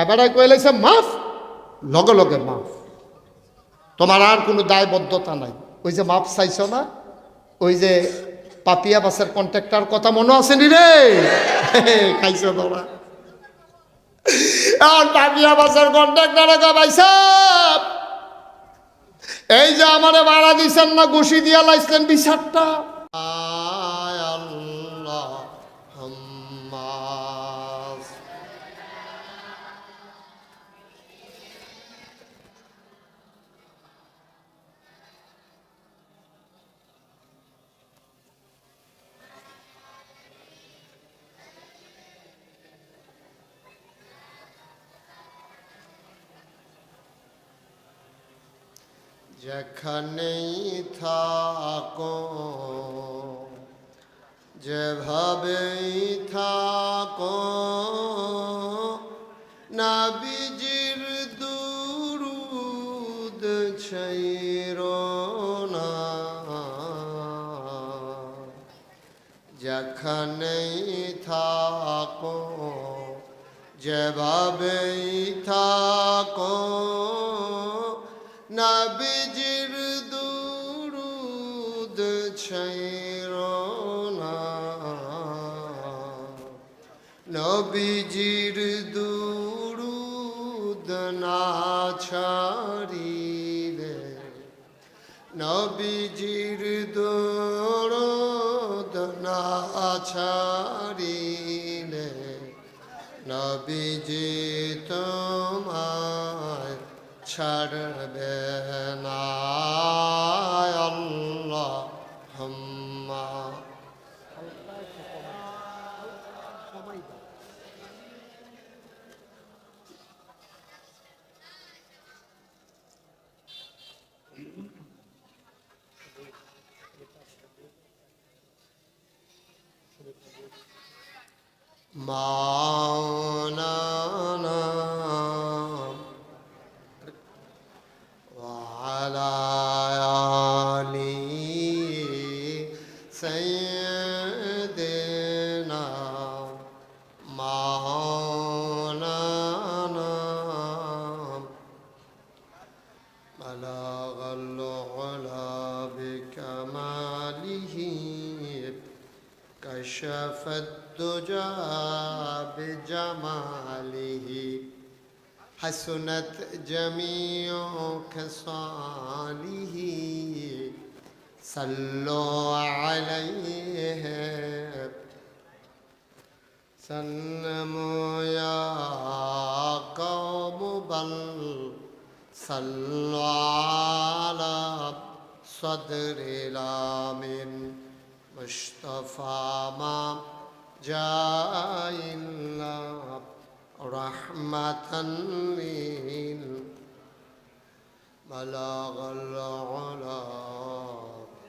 এবারে কয়ে লাইছে মাফ, লগে লগে মাফ, তোমার আর কোনো দায়বদ্ধতা নাই। ওই যে মাপ চাইছ না, ওই যে পাপিয়া বাসের কন্ট্রাক্টর কথা মনে আছে নি রে? খাইছ তোরা? আর পাপিয়া বাসের কন্ট্রাক্টরে কয় ভাই সাহেব এই যে আমারে ভাড়া দিছেন না, ঘুষি দিয়া লাইছেন বিচারটা। আল্লাহ যেখানেই থাকো যেভাবেই থাকো নবীজির দুরূদ ছাইরো না। যেখানেই থাকো যেভাবেই থাকো নবীজির দুরূদ ছাইরো না। নবীজির দুরূদ না ছাড়িলে, নবীজির দুরূদ না ছাড়িলে নবীজি তোমায় ছাড়বে না। আল্লাহুম্মা মাওলানা وعلى آل سيدنا مولانا بلغ العلا بكماله كشف الدجى بجماله حسنت جميع خصاله صلوا عليه سلموا يا قوم بل صلوا على صدر الامين مصطفى ما جاء إلا رحمة لل بلغ العلا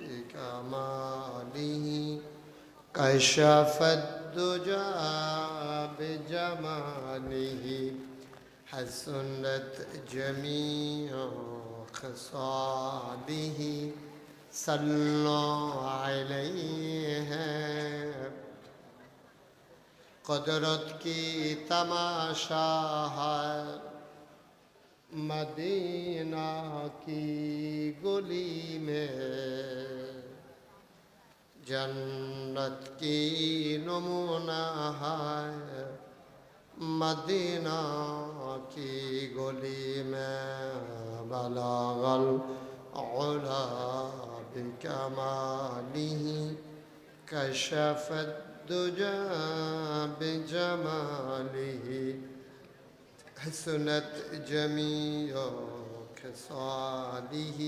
بكماله كشف الدجى بجماله حسنت جميع خصاله صلوا عليه قدرت کی تماشا ہے مدینہ کی گلی میں جنت کی نمونہ ہے مدینہ کی گلی میں بلغ العلا بکمالہ کشف الدجى بجماله حسنت جميع خصاله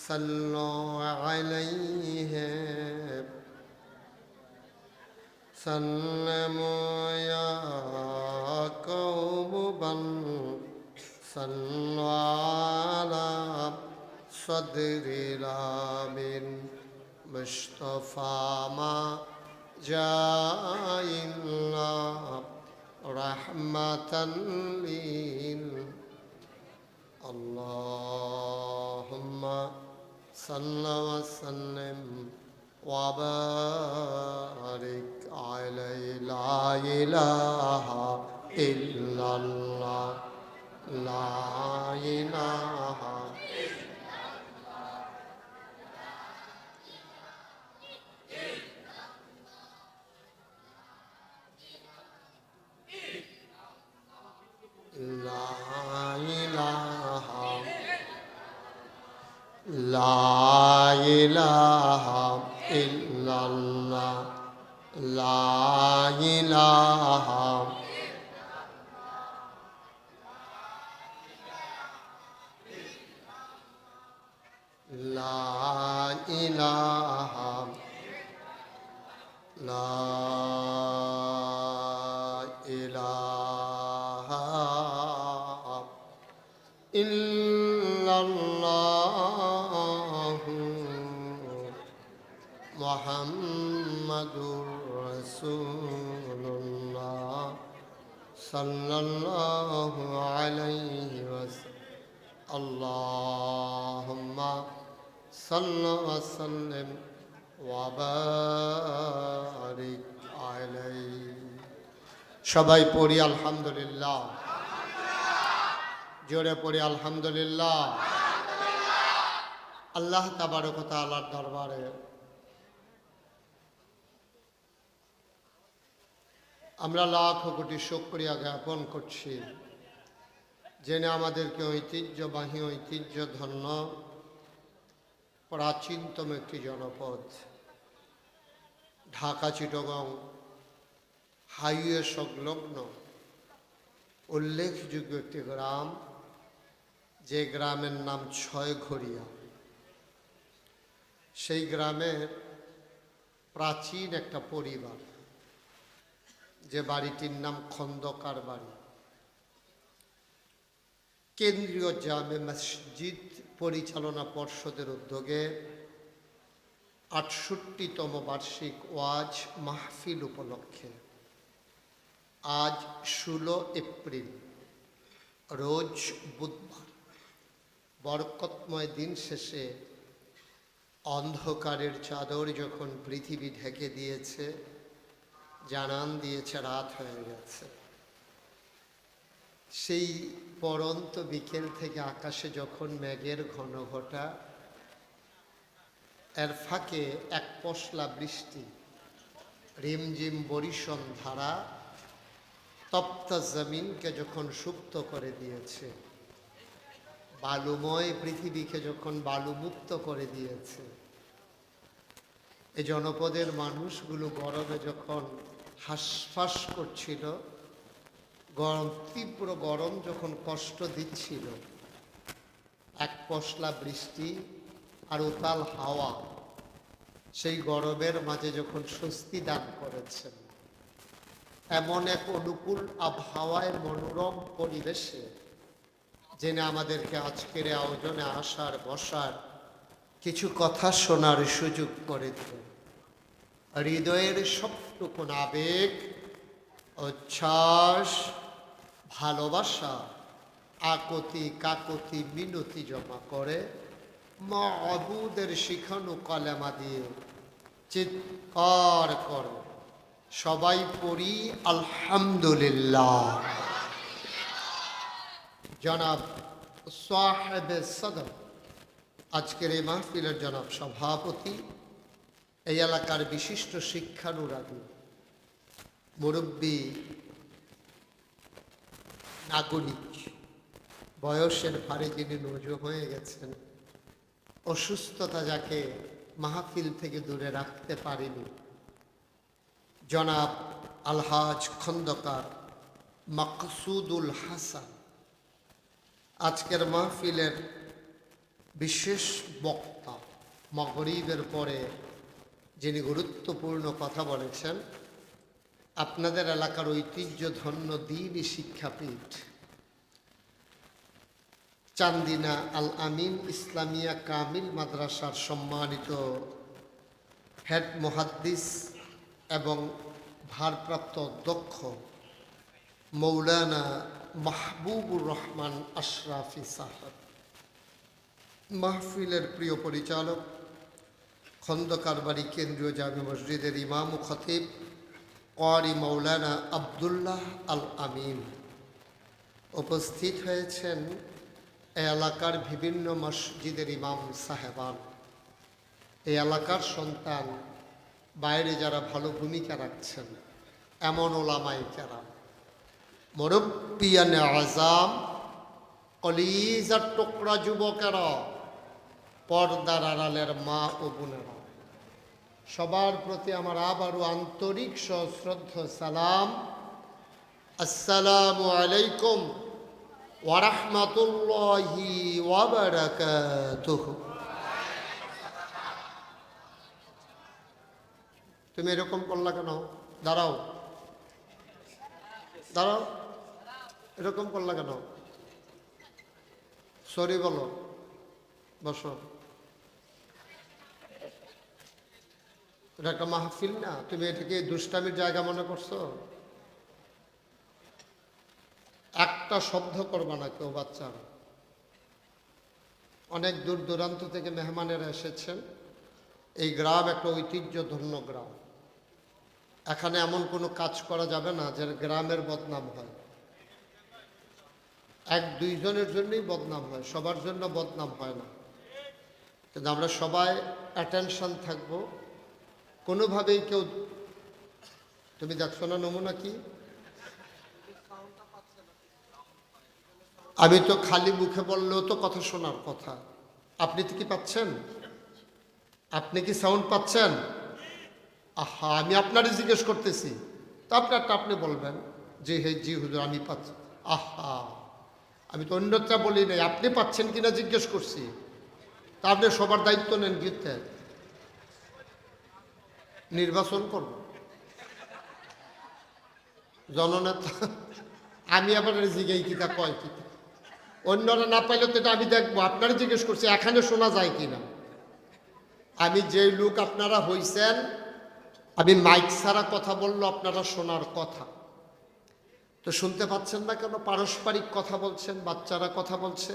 صلوا عليه سلموا يا قوم بل صلوا على صدر الامين مصطفى ما جاء الله رحمة اللهم صل وسلم وبارك عليه لا إله إلا الله لا إله لا إله لا إله إلا الله لا إله لا إله لا إله إلا الله محمد رسول الله صلى الله عليه وسلم اللهم صل وسلم وبارك عليه সবাই পড়ি আলহামদুলিল্লাহ জোরে পড়ি আলহামদুলিল্লাহ আল্লাহ তাবারক ওয়া তাআলার দরবারে আমরা লাখ কোটি শুকরিয়া জ্ঞাপন করছি যিনি আমাদেরকে ঐতিহ্যবাহী ঐতিহ্যধন্য প্রাচীনতম একটি জনপদ ঢাকা চিটাগং হাইওয়ে সংলগ্ন উল্লেখযোগ্য একটি গ্রাম যে গ্রামের নাম ছয়ঘরিয়া সেই গ্রামের প্রাচীন একটা পরিবার যে বাড়িটির নাম খন্দকার বাড়ি কেন্দ্রীয় জামে মসজিদ পরিচালনা পর্ষদের উদ্যোগে ৬৮তম বার্ষিক ওয়াজ মাহফিল উপলক্ষে আজ ১৬ এপ্রিল রোজ বুধবার বরকতময় দিন শেষে অন্ধকারের চাদর যখন পৃথিবী ঢেকে দিয়েছে জানান দিয়েছে রাত হয়ে গেছে সেই পরন্ত বিকেল থেকে আকাশে যখন মেঘের ঘনঘটা এর ফাঁকে এক পশলা বৃষ্টি রিমঝিম বরিশন ধারা তপ্ত জমিনকে যখন সুপ্ত করে দিয়েছে বালুময় পৃথিবীকে যখন বালুমুক্ত করে দিয়েছে এই জনপদের মানুষগুলো গরমে যখন হাঁসফাঁস করছিল গরম তীব্র গরম যখন কষ্ট দিচ্ছিল এক পশলা বৃষ্টি আর উতাল হাওয়া সেই গরমের মাঝে যখন স্বস্তি দান করেছেন এমন এক অনুকূল আবহাওয়ায় মনোরম পরিবেশে জেনে আমাদেরকে আজকের আয়োজনে আসার বসার কিছু কথা শোনার সুযোগ করে দিলেন হৃদয়ের সবটুকুন আবেগ উচ্ছ্বাস ভালোবাসা আকতি কাকতি মিনতি জমা করে মাবুদের শিখানো কলেমা দিয়ে চিৎকার করো, সবাই পড়ি আলহামদুলিল্লাহ। জনাব সাহেবে সদর, আজকের এই মাহফিলের জনাব সভাপতি, এই এলাকার বিশিষ্ট শিক্ষানুরাগী মুরব্বী নাগরিক, বয়সের ভারে যিনি নজর হয়ে গেছেন, অসুস্থতা যাকে মাহফিল থেকে দূরে রাখতে পারেনি, জনাব আলহাজ খন্দকার মাকসুদুল হাসান, আজকের মাহফিলের বিশেষ বক্তা, মাগরিবের পরে যিনি গুরুত্বপূর্ণ কথা বলেছেন, আপনাদের এলাকার ঐতিহ্যধন্য দ্বীনি শিক্ষাপীঠ চান্দিনা আল আমিন ইসলামিয়া কামিল মাদ্রাসার সম্মানিত হেড মুহাদ্দিস এবং ভারপ্রাপ্ত অধ্যক্ষ মৌলানা মাহবুবুর রহমান আশরাফি সাহেব, মাহফিলের প্রিয় পরিচালক, খন্দকার বাড়ি কেন্দ্রীয় জামে মসজিদের ইমাম ও খতিব ক্বারি মৌলানা আবদুল্লাহ আল আমিন, উপস্থিত হয়েছেন এই এলাকার বিভিন্ন মসজিদের ইমাম সাহেবান, এই এলাকার সন্তান, বাইরে যারা ভালো ভূমিকা রাখছেন এমন ওলামায়ে কেরাম, মুরব্বিয়ানে আযাম, কলিজার টুকরা যুবকেরা, পর্দার আড়ালের মা ও বোনেরা, সবার প্রতি আমার আবারও আন্তরিক সশ্রদ্ধ সালাম। আসসালামু আলাইকুম ওয়া রাহমাতুল্লাহি ওয়া বারাকাতুহু। তুমি এরকম করলা কেন? দাঁড়াও দাঁড়াও, এরকম করলা কেন? সরি বলো, বসো। এটা একটা মাহফিল না, তুমি এটাকে দুষ্টামির জায়গা মনে করছো? একটা শব্দ করবা না কেউ, বাচ্চারা অনেক দূর দূরান্ত থেকে মেহমানেরা এসেছেন। এই গ্রাম একটা ঐতিহ্যধন্য গ্রাম, এখানে এমন কোনো কাজ করা যাবে না যে গ্রামের বদনাম হয়। এক দুইজনের জন্যই বদনাম হয়, সবার জন্য বদনাম হয় না। কিন্তু আমরা সবাই অ্যাটেনশন থাকবো, কোনোভাবেই কেউ, তুমি দেখছো না নমুনা কি? আমি তো খালি মুখে বললেও তো কথা শোনার কথা। আপনি তো কি পাচ্ছেন? আপনি কি সাউন্ড পাচ্ছেন? আহা, আমি আপনারই জিজ্ঞেস করতেছি, তো আপনারটা আপনি বলবেন যে হে জি হুজুর আমি পাচ্ছি। আহা, আমি তো অন্যটা বলি নাই, আপনি পাচ্ছেন কিনা জিজ্ঞেস করছি। তা আপনি সবার দায়িত্ব নেন, গীতে নির্বাচন করব জননেতা, আমি আবার জিজ্ঞাই কিতা কয় কিতা, অন্যরা না পাইলে তো এটা আমি দেখবো। আপনারা জিজ্ঞেস করছি এখানে শোনা যায় কিনা। আমি যেই লোক আপনারা হইছেন, আমি মাইক ছাড়া কথা বললো আপনারা শোনার কথা, তো শুনতে পাচ্ছেন না কেন? পারস্পরিক কথা বলছেন, বাচ্চারা কথা বলছে,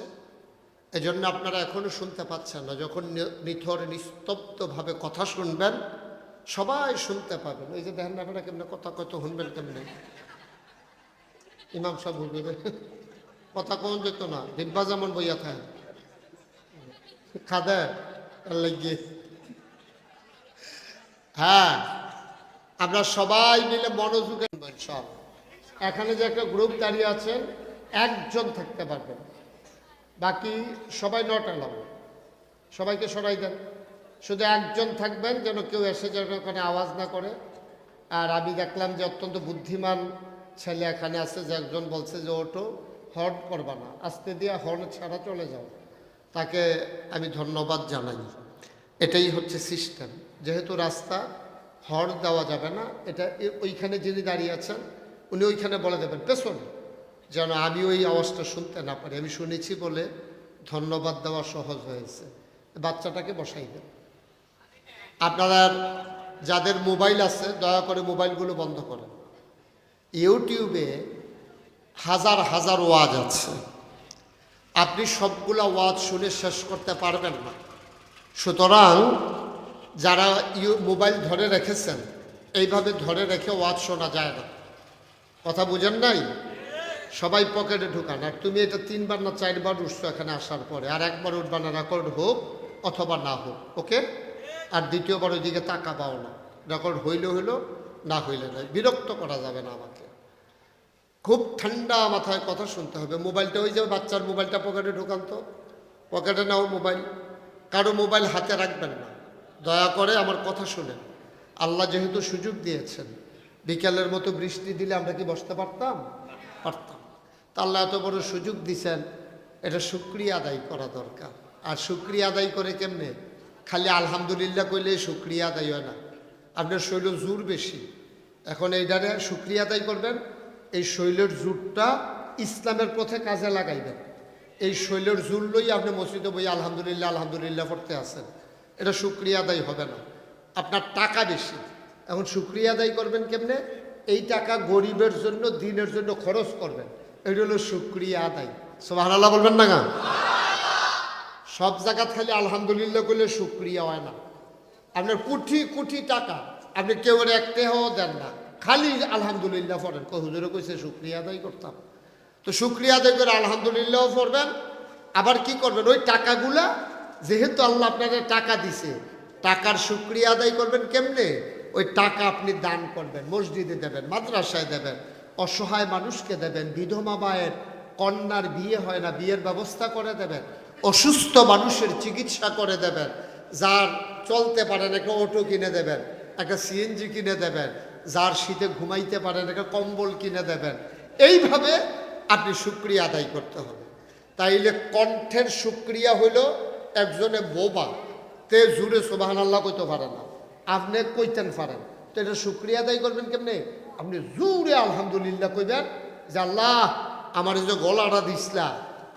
এজন্য আপনারা এখনো শুনতে পাচ্ছেন না। যখন নিথর নিস্তব্ধভাবে কথা শুনবেন, সবাই শুনতে পাবেন। ওই যে দেখেন না আপনারা কেমনে কথা কত শুনবেন কেমনে? ইমাম সাহেব হুজুরে কথা কম যেত না, ডিব্বা যেমন বইয়া থাকে খাদে লাগিয়ে। হ্যাঁ, আমরা সবাই মিলে মনোযোগে সব, এখানে যে একটা গ্রুপ দাঁড়িয়ে আছেন, একজন থাকতে পারবেন, বাকি সবাই নট অ্যালাউ। সবাইকে সরাই দেন, শুধু একজন থাকবেন, যেন কেউ এসে যেন ওখানে আওয়াজ না করে। আর আমি দেখলাম যে অত্যন্ত বুদ্ধিমান ছেলে এখানে আছে, যে একজন বলছে যে ওটো হর্ন করবা না, আস্তে দিয়ে হর্ন ছাড়া চলে যাও, তাকে আমি ধন্যবাদ জানাই। এটাই হচ্ছে সিস্টেম। যেহেতু রাস্তা, হর্ন দেওয়া যাবে না, এটা ওইখানে যিনি দাঁড়িয়ে আছেন উনি ওইখানে বলে দেবেন পেছনে, যেন আমি ওই আওয়াজটা শুনতে না পারি। আমি শুনেছি বলে ধন্যবাদ দেওয়া সহজ হয়েছে। বাচ্চাটাকে বসাই দেন। আপনারা যাদের মোবাইল আছে দয়া করে মোবাইলগুলো বন্ধ করেন। ইউটিউবে হাজার হাজার ওয়াজ আছে, আপনি সবগুলা ওয়াজ শুনে শেষ করতে পারবেন না। সুতরাং যারা মোবাইল ধরে রেখেছেন, এইভাবে ধরে রেখে ওয়াজ শোনা যায় না। কথা বুঝেন নাই? সবাই পকেটে ঢুকান। আর তুমি এটা 3 বার না 4 বার উঠছো এখানে আসার পরে, আর একবার উঠবা না, রেকর্ড হোক অথবা না হোক, ওকে? আর দ্বিতীয়বার ওইদিকে তাকাবাও না, রেকর্ড হইলে হইলো, না হইলে নাই। বিরক্ত করা যাবে না আমাকে। খুব ঠান্ডা মাথায় কথা শুনতে হবে। মোবাইলটা ওই যে বাচ্চার মোবাইলটা পকেটে ঢুকান তো, পকেটে নাও মোবাইল, কারো মোবাইল হাতে রাখবেন না। দয়া করে আমার কথা শুনেন। আল্লাহ যেহেতু সুযোগ দিয়েছেন, বিকেলের মতো বৃষ্টি দিলে আমরা কি বসতে পারতাম? পারতাম। তা আল্লাহ এত বড় সুযোগ দিছেন, এটা শুকরিয়া আদায় করা দরকার। আর শুকরিয়া আদায় করে কেমনে? খালি আলহামদুলিল্লাহ কইলে শুকরিয়া আদায় হয় না। আপনার শৈল জোর বেশি, এখন এইটারে শুকরিয়া আদায় করবেন। এই শৈলের জোরটা ইসলামের পথে কাজে লাগাইবেন। এই শৈলের জোর লই আপনি মসজিদে বই আলহামদুলিল্লাহ আলহামদুলিল্লাহ পড়তে আসেন, এটা শুকরিয়া আদায় হবে না। আপনার টাকা বেশি, এখন শুকরিয়া আদায় করবেন কেমনে? এই টাকা গরিবের জন্য, দিনের জন্য খরচ করবেন, এটা হলো শুকরিয়া আদায়। সুবহানাল্লাহ বলবেন না গা? সব জায়গা খালি আলহামদুলিল্লাহ করলে শুকরিয়া হয় না। আপনার কোটি কোটি টাকা, আপনি কেউ একটাও দেন না, খালি আলহামদুলিল্লাহ পড়েন। হুজুরে কইছে শুকরিয়া আদায় করতাম, তো শুকরিয়া আদায় করে আলহামদুলিল্লাহ পড়বেন। আবার কি করবেন? ওই টাকাগুলা, যেহেতু আল্লাহ আপনাকে টাকা দিছে, টাকার শুকরিয়া আদায় করবেন কেমনে? ওই টাকা আপনি দান করবেন, মসজিদে দেবেন, মাদ্রাসায় দেবেন, অসহায় মানুষকে দেবেন, বিধবা মায়ের কন্যার বিয়ে হয় না, বিয়ের ব্যবস্থা করে দেবেন, অসুস্থ মানুষের চিকিৎসা করে দেবেন, যার চলতে পারেন একটা অটো কিনে দেবেন, একটা সিএনজি কিনে দেবেন, যার শীতে ঘুমাইতে পারেন একটা কম্বল কিনে দেবেন। এইভাবে আপনি শুকরিয়া আদায় করতে হবে। তাইলে কণ্ঠের শুকরিয়া হইল, একজনে বোবা তে জুড়ে সুবহানাল্লাহ কইতে পারে না, আপনি কইতেন পারেন, তো এটা শুকরিয়া আদায় করবেন কেমনে? আপনি জুড়ে আলহামদুলিল্লাহ কইবেন যে আল্লাহ আমার যে গলাটা দিসলা,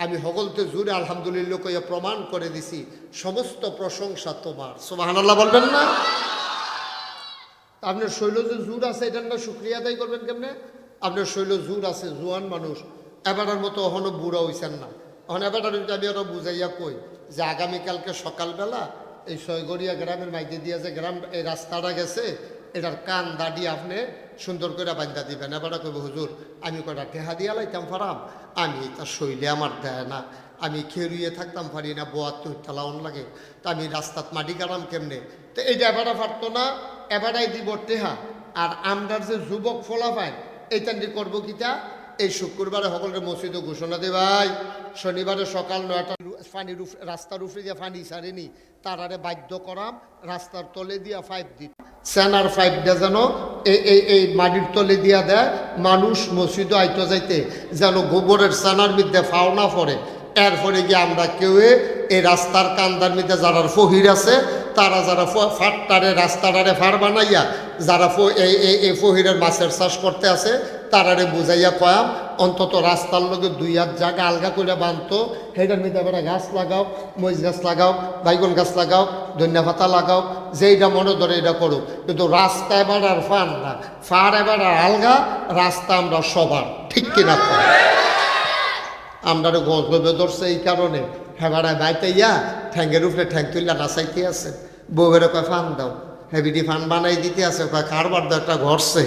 আমি হগলতে জুড়ে আলহামদুলিল্লাহ কইয়া প্রমাণ করে দিছি সমস্ত প্রশংসা তোমার। সুবহানাল্লাহ বলবেন না? আপনার শৈল যে জোর আছে, এটার না শুকরিয়া আদায় করবেন কেমনে? আপনার শৈল জোর আছে, জোয়ান মানুষ, এবারের মতো এখনো বুড়া হইছেন না। এখন এবার আমি আরো বুঝাইয়া কই যে আগামীকালকে সকালবেলা এই সয়গড়িয়া গ্রামের মাইকে দিয়া যে গ্রাম এই রাস্তাটা গেছে, এটার কান দাঁড়িয়ে আপনি সুন্দর করে বান্ধা দিবেন। এবার কইব হুজুর আমি কটা টেহা দিয়া লাইতাম পারাম, আমি তার শৈলে আমার দেয় না, আমি খেরুয়ে থাকতাম পারি না, বোয়ার তো ঠেলাউন লাগে, তো আমি রাস্তাত মাটি কাটাম কেমনে? তো এইটা এবারে পারতো না, এবারাই দিব টেহা। আর আমরার যে যুবক ফলাফায় এইটা নিয়ে করবো কিতা? এই শুক্রবারে সকলের মসজিদে ঘোষণা দে ভাই, শনিবারে সকাল 9টা পানি রাস্তার উপরে দিয়ে পানি ছাড়েনি, তারারে বাধ্য করাম রাস্তার তলে দিয়া 5 দিন, সেনার 5 ডে যেন এই মাটির তলে দিয়া দেয়, মানুষ মসজিদে আইতে যাইতে যেন গোবরের সেনার মধ্যে ফাও না পড়ে। এরপরে গিয়ে আমরা কেউ এই রাস্তার কান্দার মধ্যে যারা ফহির আছে, তারা যারা ফাটটারে রাস্তাটারে ফার বানাইয়া যারা এই ফহিরের মাছের চাষ করতে আছে, তারারে বুঝাইয়া কয়াম অন্তত রাস্তার লগে 2 হাত জায়গা আলগা করে বানতো, সেটার মধ্যে এবার গাছ লাগাও, মরিচ গাছ লাগাও, বাইগন গাছ লাগাও, ধনিয়া পাতা লাগাও, যেইটা মনে ধরে এটা করো। কিন্তু রাস্তা এবার আর ফান না, ফার এবার আর আলগা, রাস্তা আমরা সবার, ঠিক কিনা? আমরা গজবে ধরছে এই কারণে, হেবাড়ায় বাইতে ইয়া ঠ্যাঙ্গের উপরে ঠ্যাং তুললা নাচাইতে আছে, বউয়ের কয় ফান দাও, হেবিডি ফান বানাই দিতে আছে, কয় কারবার দো একটা ঘরছে,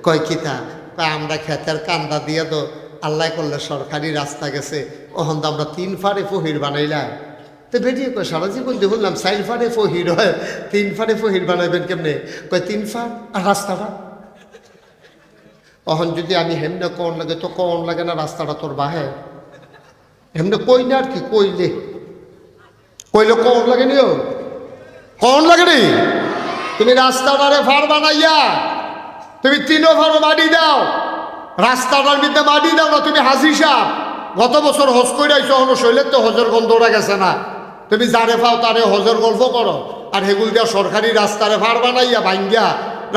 কয় কিতা, কয় আমরা ক্ষেতের কান্দা দিয়ে তো আল্লাহ করলে সরকারি রাস্তা গেছে, ওখান তো আমরা 3 ফারে ফহির বানাইলাম। তো বেরিয়ে কয় সারা জীবন দিয়ে বললাম 4 ফারে ফহির হয়, 3 ফারে ফহির বানাইবেন কেমনে? কয় 3 ফার আর রাস্তাটা। তখন যদি আমি হেমনে কোন লাগে, তো কোন লাগে না রাস্তাটা তোর বাহে, এমনি কই না আর কি, কইলে কোন লাগে নিও, কোন লাগে নি? তুমি রাস্তাটারে ফার বানাইয়া তুমি 3 ফার মাটি দাও, রাস্তাটার মধ্যে মাটি দাও না। তুমি হাজি সাহেব গত বছর হজ করে আইছো, হলো শৈলের তো হজের গন্ধটা গেছে না, তুমি যারে পাও তারে হজের গল্প করো, আর হেগুল দিয়া সরকারি রাস্তারে ফার বানাইয়া ভাঙ্গিয়া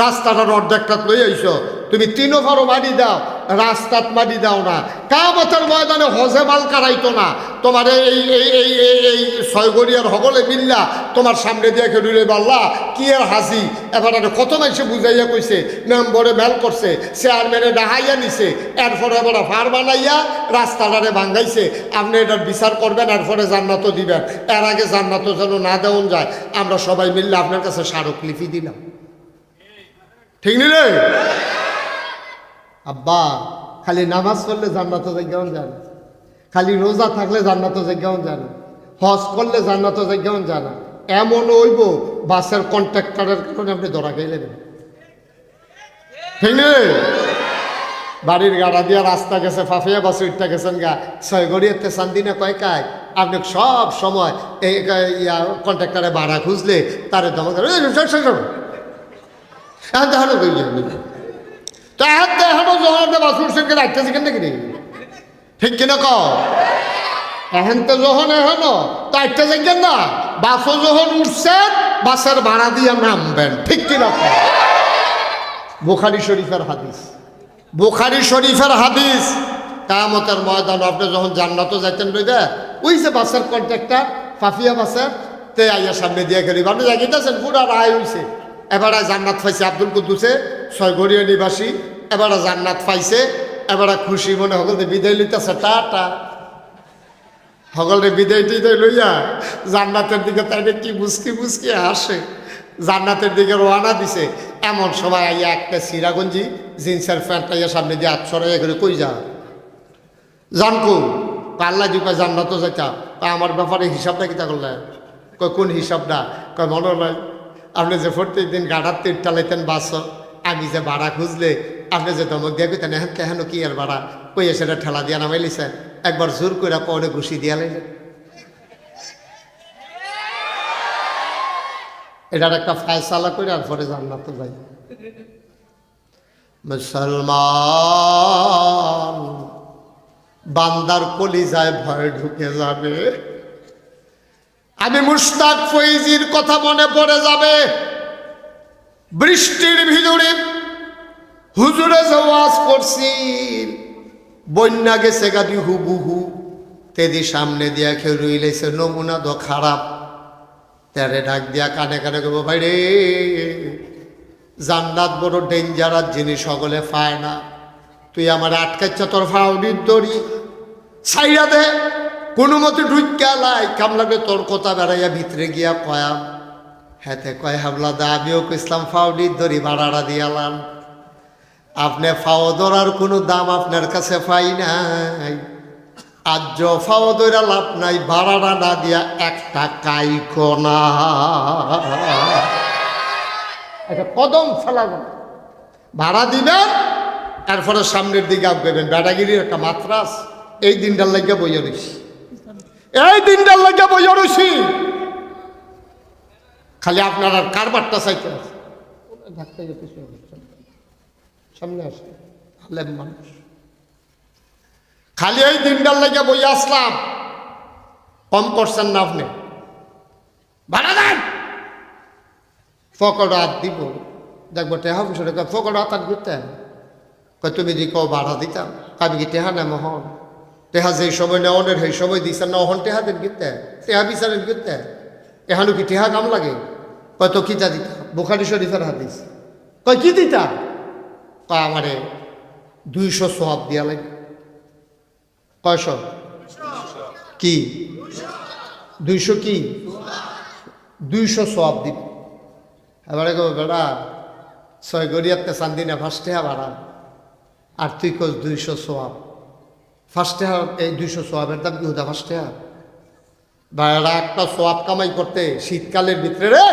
রাস্তাটার অর্ধেকটা লই আইছো। তুমি 3 ফারও মাটি দাও, রাস্তাত মাটি দাও না, কিয়ামতের ময়দানে হজে মাল কারাইতো না, তোমার এই ছয়গড়িয়ার হগলে মিল্লা তোমার সামনে দিয়ে খেলুলে বাল্লা কি আর হাসি। এবার কত মানুষে বুঝাইয়া কইছে, মেম্বরে মেল করছে, চেয়ারম্যানে ডাহাইয়া নিছে, এরপরে এবার ফার বানাইয়া রাস্তাটারে ভাঙ্গাইছে। আপনি এটার বিচার করবেন, এরপরে জান্নাতও দিবেন। এর আগে জান্নাতও যেন না দেওয়া যায়, আমরা সবাই মিললে আপনার কাছে স্মারকলিপি দিলাম। ঠিক নি রে আব্বা? খালি নামাজ পড়লে জান্নাতও যাইগাউন জানা, খালি রোজা থাকলে জান্নাতও যাইগাউন জানা, হজ করলে জান্নাতও যাইগাউন জানা। এমন হইব বাসের কন্ট্রাক্টরের কারণে আপনি ধরা খাইলেন। ঠিক নে? বাড়ির গাড়া দিয়া রাস্তা গেছে, ফাফিয়া বাসে উঠতে গেছেন গা, ছয়গড়িয়াতে চান্দিনা কয় কায় আপনি সব সময় এই কন্ট্রাক্টরে ভাড়া খুঁজলে তারে দমক দেখানো তো দেখানো যখন বাস উঠছেন রাখতে শিখেন নাকি রে? ঠিক কিনা ক? এখন তো যখন এখন তো একটা জায়গায় না, বাসও যখন উঠছেন বাসের ভাড়া দিয়ে নামবেন। ঠিক কিনা ক? বুখারী শরীফের হাদিস, বুখারী শরীফের হাদিস। কিয়ামতের ময়দানে আপনি যখন জান্নাতও যাইতেন রইবে, ওই যে বাসের কন্ট্রাক্টর ফাফিয়া বাসের তে আইয়া সামনে দিয়ে গেলি আপনি জাগিতেছেন পুরা রায় হইছে। এবারে জান্নাত পাইছে আব্দুল কুদ্দুসে, ছয়গড়িয়া নিবাসী, এবারে জান্নাত পাইছে। এবারে খুশি মনে হগলতে বিদায় লইতেছে, টাটা হগলরে বিদায় টিদায় লইয়া জান্নাতের দিকে তাইলে কি মুসকি মুসকি আসে, জান্নাতের দিকে রওনা দিছে। এমন সময় আইয়া একটা সিরাগঞ্জি জিন্সের প্যান্ট আইয়া সামনে দিয়ে আচ্ছরাইয়া করে কই যা জানকু পাল্লা দিপা জান্নাতও যাইতা। আমার ব্যাপারে হিসাবটা কিতা করলে? কয় কোন হিসাবটা? কয় মনে নাই আপনি যে প্রত্যেক দিন গাড়ার তীর টালাইতেন বাস, আমি যে ভাড়া খুঁজলে আপনি যে দমক দিয়ে কইতেন এখন তেহেন কি আর ভাড়া কইয়া সেটা ঠেলা দিয়া নামাইলিছে, একবার জোর করে পরে ঘুষি দিয়া লাইলেন। এটার একটা ফায়সালা করে আর পরে জান্নাতে যাই। মুসলমান বান্দার কলিজায় ভয় ঢুকে যাবে। আমি মুশতাক ফৈজির কথা মনে পড়ে যাবে। বৃষ্টির ভিতরে হুজুরে ওয়াজ করছি, বন্যা গেছে গাড়ি হুবুহু, তেদি সামনে দিয়া খেয়ে রইলেছে নমুনা তো খারাপ। তারে ডাক দিয়া কানে কানে কব, ভাই রে জান্নাত বড় ডেঞ্জারাস জিনিস, সকলে পায় না। তুই আমার আটকাইছ তোর ফাউডির দড়ি ছাইরা দে, কোনো মতে ঢুকিয়া লাই, কাম লাগবে তোর কথা বেড়াইয়া ভিতরে গিয়া কয়াম। হেতে কয় হাবলা দা আমিও কইসলাম ফাউডির দড়ি ভাড়াটা দিয়ালাম, আপনি ফাও ধরার কোনো দাম আপনার কাছে পাই নাই। আজ ফাও ধরা লাভ নাই, ভাড়াটা না দিয়া একটা কাইকো না। একটা কদম ফেলাবেন, ভাড়া দিবেন, তারপরে সামনের দিকে আগাবেন। বেটাগিরির একটা মাত্রাস। এই দিনটার লাগিয়া বইয়া রইছি, এই দিনটার লাগিয়া বইয়া রইছি। খালি আপনার আর কারবারটা চাইতে আছে, সামনে আসে আলেম মানুষ। খালি এই দিনটার লাগিয়া বইয়া আসলাম। কম করছেন না আপনি, ভাড়া দেন। ফকড় হাত দিব, দেখবো টেহা বিষয় ফকড় হাত হাত ঘুরতে তুমি দি কো ভাড়া দিতাম, আমি কি টেহা নেম হন? টেহা যেই সময় নেওয়ানের সেই সময় দিচ্ছেন না, হন টেহা দেন গিতে, টেহা বিচারেন গিতে, এহানো কি টেহা কাম লাগে? কয় তো কিতা দিতা? বুখারী শরীফের হাদিস। কয় কি দিতা? কয় আমারে 200 সোয়াব দিয়া লাগে। কয়শ কি 200 কি 200 সোয়াব দিব। এবারে গো বেড়া ছয়গড়িয়াতে চান্দিনা ফার্স্টে ভাড়া, আর তুই কস 200 সোয়াব। ফার্স্টে এই 200 সোয়াবের দাম কি হুদা ফার্স্টে? ভাড়া একটা সোয়াব কামাই করতে শীতকালের ভিতরে রে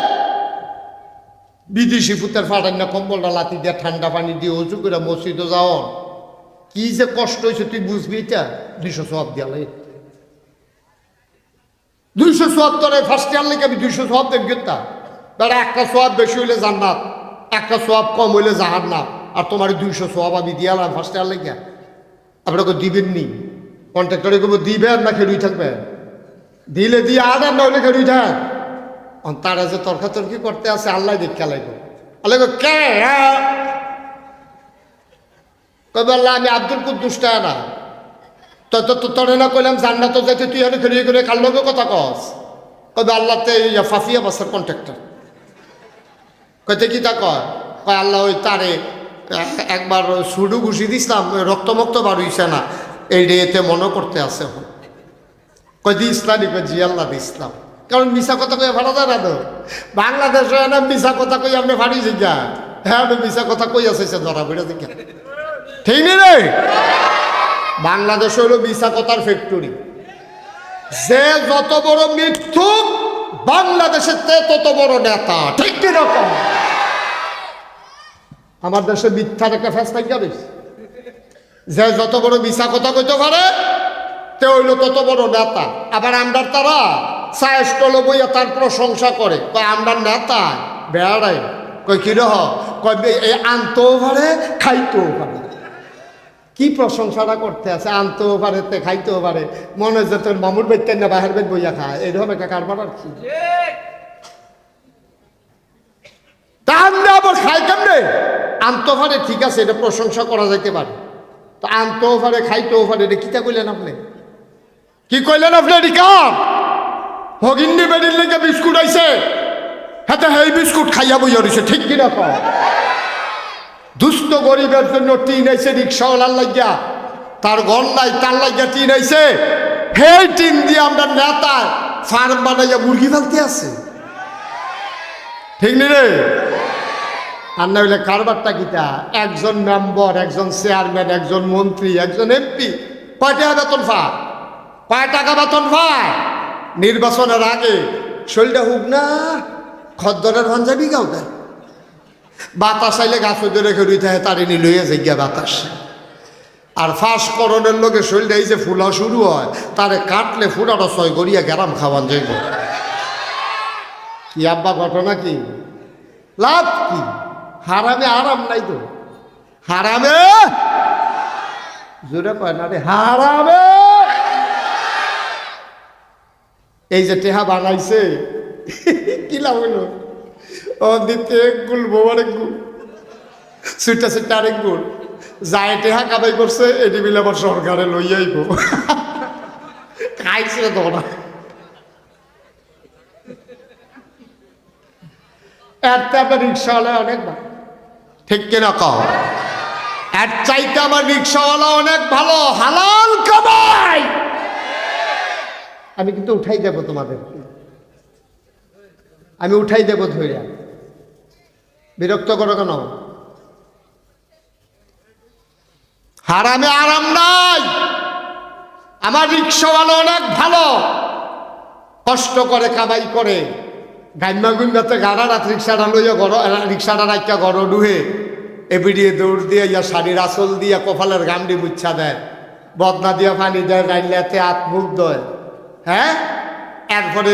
বিদেশি ফুতের ফাটাই না কম্বলটা লাতি দিয়ে ঠান্ডা পানি দিয়ে উঁচু করে মসজিদে যাও, কি যে কষ্ট হয়েছে তুই বুঝবি। এটা 200 সোয়াব দিয়ালে 200 সোয়াব তোরে ফার্স্ট ইয়ার লেগে আমি 200 সোয়াব দেব গেতা। বেড়া একটা সোয়াব বেশি হইলে জান্নাত, একটা সোয়াব কম হইলে জাহান্নাম। আর তোমার 200 সোয়াব আমি দিয়ালাম ফার্স্ট ইয়ার লেগে, আপনাকে দিবেন নি? কন্ট্রাক্টরে কেবল দিবেন না খেলুই থাকবে? দিলে দিয়ে আর না হইলে খেলুই থাক। তারা যে তর্কাতর্কি করতে আছে আল্লাহ দেখ খেলাইব। আল্লাহ কে কবে আল্লাহ আমি আব্দুল কুদ্দুসটা না তোরে না কইলাম জান্নাত যাইতে তুই এনে খেলিয়ে করে কার লগে কথা কস কবে আল্লাহতে ফাফিয়া বাসার কন্ট্রাক্টর কইতে কি তা কয় কয় আল্লাহ ওই তারে একবার সুডু ঘুষি দিছিলাম রক্তমুক্ত বার হইছে না এই এতে মনে করতে আছে কয় দি ইসলামই কয় জি আল্লাহ দি ইসলাম কারণ মিশা কথা কই ভাড়া যায় না তো বাংলাদেশ হয় না মিশা কথা কই আপনি ভাড়ি জিজ্ঞা হ্যাঁ আপনি মিশা কথা কই আছে ধরা বেড়ে জিজ্ঞা ঠিক নেই রে বাংলাদেশ হলো মিশা কথার ফ্যাক্টরি যে যত বড় মিথ্যুক বাংলাদেশের তত বড় নেতা ঠিক কিরকম আমার দেশে মিথ্যার একটা ফেসলা যাবে যে যত বড় মিশা কথা কইতে পারে তে হইল তত বড় নেতা আবার আমরা তারা সায়স্টল বইয়া তার প্রশংসা করে কয় আমরা নেতা বেড়াই কই কি রহ কয় এই আনতেও পারে খাইতেও পারে কি প্রশংসাটা করতে আছে আনতেও পারে তে খাইতেও পারে মনে হচ্ছে তোর মামুর বেদ কেন বাহের বেদ বইয়া খায় এরকম একটা কারবার আর কি তা আমরা আবার খাই কেমনে আনতেও পারে ঠিক আছে এটা প্রশংসা করা যাইতে পারে তো আনতেও পারে খাইতেও পারে এটা কিতা কইলেন আপনি কি কইলেন আপনি রিকাম হগিন্নি বেড়ির লেগে বিস্কুট আইছে হাতে এই বিস্কুট খাইয়া বইয়া রয়েছে ঠিক কিনা কয় দুস্থ গরিবের জন্য টিন আইছে রিক্সাওয়ালার লাগিয়া তার ঘর নাই তার লাগিয়া টিন আইছে সেই টিন দিয়ে আমরা নেতা ফার্ম বানাইয়া মুরগি ফেলতে আছে ঠিক নি রে আর না হইলে কারবারটা কিটা একজন মেম্বার একজন চেয়ারম্যান একজন মন্ত্রী একজন এমপি কয় টাকা বেতন পায় কয় টাকা বেতন পায় নির্বাচনের আগে শরীরটা হুক না খদ্দরের পাঞ্জাবি গাও দেয় বাতাস আইলে গাছ ধরে রেখে থাকে তার এনে লইয়া যাই গিয়া বাতাস আর ফাঁস করণের লোকে শরীরটা এই যে ফুলা শুরু হয় তারে কাটলে ফুলাটা ছয় গড়িয়া গ্যারাম খাওয়ান যাইব কি আব্বা ঘটনা কি লাভ কি হারামে আরাম নাই তো হারামে জোরে কয় না রে হারামে এই যে টেহা বানাইছে কি লাভ হইল ও দিতে এক গুল বোবার এক গুল সুইটা সুইটা আরেক গুল যায় টেহা কামাই করছে এটি মিলে আবার সরকারে লই আইব খাইছে তোরা একটা আমার রিক্সাওয়ালা অনেক ভালো ঠিক কিনা কও এর চাইতে আমার রিক্সাওয়ালা অনেক ভালো হালাল কামাই আমি কিন্তু উঠাই দেব তোমাদের আমি উঠাই দেব ধৈর্য বিরক্ত করো কেন হারামে আরাম নাই আমার রিক্সাওয়ালা অনেক ভালো কষ্ট করে কামাই করে গাইমা গুইমাতে গাড়া রাত রিক্সাটা লইয়া গড় রিক্সাটা রাখা গড় ডুহে এবিডিয়ে দৌড় দিয়ে ইয়া শাড়ির আসল দিয়া কপালের গামডি মুচ্ছা দেয় বদনা দিয়া পানি দেয় গাইলাতে হাত মুখ দেয় হ্যাঁ এরপরে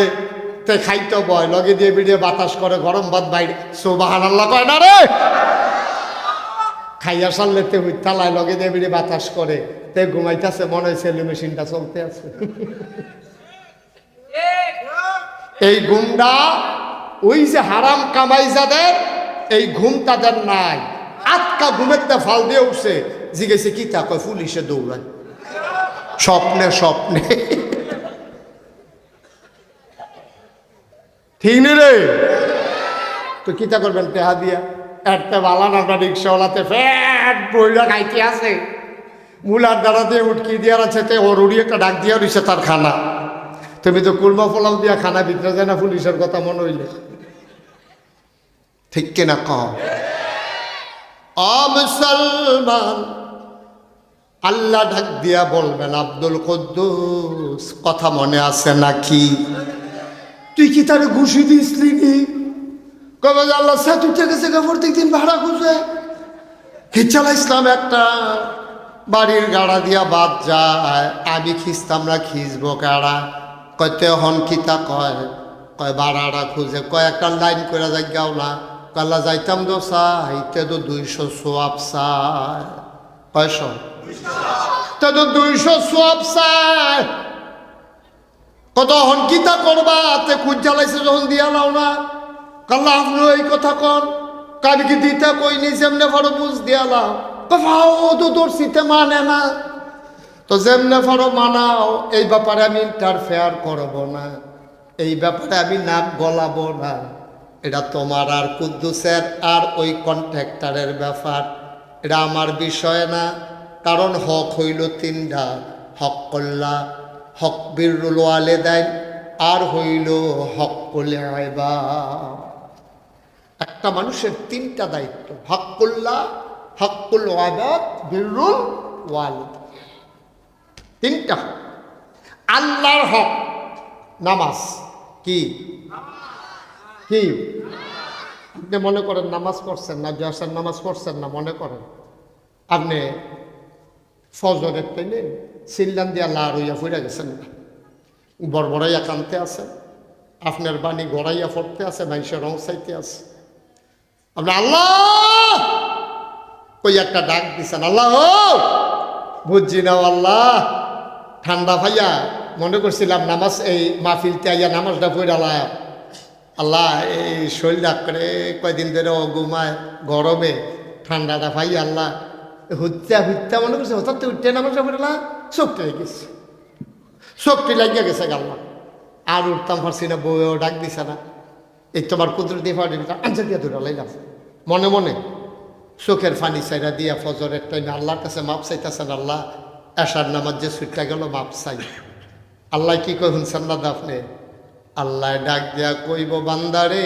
তে খাইতে বয় লগে দিয়ে বিড়িয়ে বাতাস করে গরম ভাত বাইরে সুবহানাল্লাহ কয় না রে খাইয়া সারলে তে হুইতালায় লগে দিয়ে বিড়িয়ে বাতাস করে তে ঘুমাইতেছে মনে হয় সেলু মেশিনটা চলতে আছে এই ঘুমটা ওই যে হারাম কামাই যাদের এই ঘুম তাদের নাই আটকা ঘুমের তে ফাল দিয়ে উঠছে জিজ্ঞেসে কি তা কয় পুলিশে দৌড়ায় স্বপ্নে স্বপ্নে ঠিক নেই রে তো কিতা করবেন টেহা দিয়া একটা বালান আমরা রিক্সাওয়ালাতে ফ্যাট বইরা খাইতে আছে মূলার দ্বারা দিয়ে উটকি দেওয়ার আছে তে ওরুড়ি একটা ডাক দিয়া রয়েছে তার খানা তুমি তো কুলমা পোলাও দিয়া খানা ভিতরে যায় না পুলিশের কথা মনে হইলে ঠিক কিনা কম মুসলমান আল্লাহ ডাক দিয়া বলবেন আব্দুল কুদ্দুস কথা মনে আছে নাকি তুই কি তারে ঘুষি দিসলি নি কবে আল্লাহ সে তুই থেকে থেকে প্রত্যেক দিন ভাড়া খুঁজে খিচালা ইসলাম একটা বাড়ির গাড়া দিয়া বাদ যায় আমি খিস্তাম না খিচবো কাড়া কয়তে হন কিতা কয় কয় ভাড়াটা খুঁজে কয় একটা লাইন করে যাই গাও না কাল্লা যাইতাম তো চাইতে তো 200 সোয়াব চায় কয়শো তে তো 200 সোয়াব চায় কত হন কিতা করবা তে খুঁজ জ্বালাইছে যখন দিয়া লাও না কাল্লা আপনি এই কথা কন কাল কি দিতে কই নি সেমনে বড় বুঝ দিয়া লাও ফাও তো দর্শিতে মানে না, তো যেমনে পারো মানাও, এই ব্যাপারে আমি ইন্টারফেয়ার করব না, এই ব্যাপারে আমি নাক গলাবো না। এটা তোমার আর কুদ্দুসের আর ওই কন্ট্রাক্টরের ব্যাপার, এটা আমার বিষয় না। কারণ হক হইল তিনটা, হক কল্লা, হক বিরুল ওয়ালিদাইন, আর হইল হক কল্যাবা। একটা মানুষের তিনটা দায়িত্ব, হকুল্লাহ, হকুল ওয়াবাদ, বিরুল ওয়ালিদ, তিনটা। আল্লাহর হক নামাজ, কি কি আপনি মনে করেন নামাজ পড়ছেন না, জয়সার নামাজ পড়ছেন না, মনে করেন আপনি ফজরের টাইমে সিল্লান দিয়া লার হইয়া ফুইরা গেছেন না, বড়বড়াইয়া কানতে আছে, আপনার বাণী গড়াইয়া পড়তে আছে, মানুষের রং চাইতে আছে, আপনি আল্লাহ কই একটা ডাক দিছেন, আল্লাহ বুঝছি না আল্লাহ, ঠান্ডা ভাইয়া মনে করছিলাম নামাজ এই মাহফিলতে আইয়া নামাজটা পড়ালা, আল্লাহ এই শরীরটা করে কয়দিন ধরে ঘুমায় গরমে ঠান্ডাটা ভাই আল্লাহ হুত্যা মনে করছে, হঠাৎ উঠতে নামাজটা পড়ালা, শক্তি হয়ে গেছে, শক্তি লাগিয়ে গেছে গাল্লা, আর উঠতাম পারছি না, বউও ডাক দিছে না, এই তোমার কুদরতি ফাড়ি আনসার দিয়ে ধরে লাইলাম মনে মনে চোখের ফানি চাইরা দিয়া ফজরের টাইমে আল্লাহর কাছে মাপ চাইতেছেন, আল্লাহ এশার নামাজ যে ছুটটা গেল মাপ চাই। আল্লাহ কি কই শুনছেন না আপনি? আল্লাহ ডাক দিয়া কইব, বান্দারে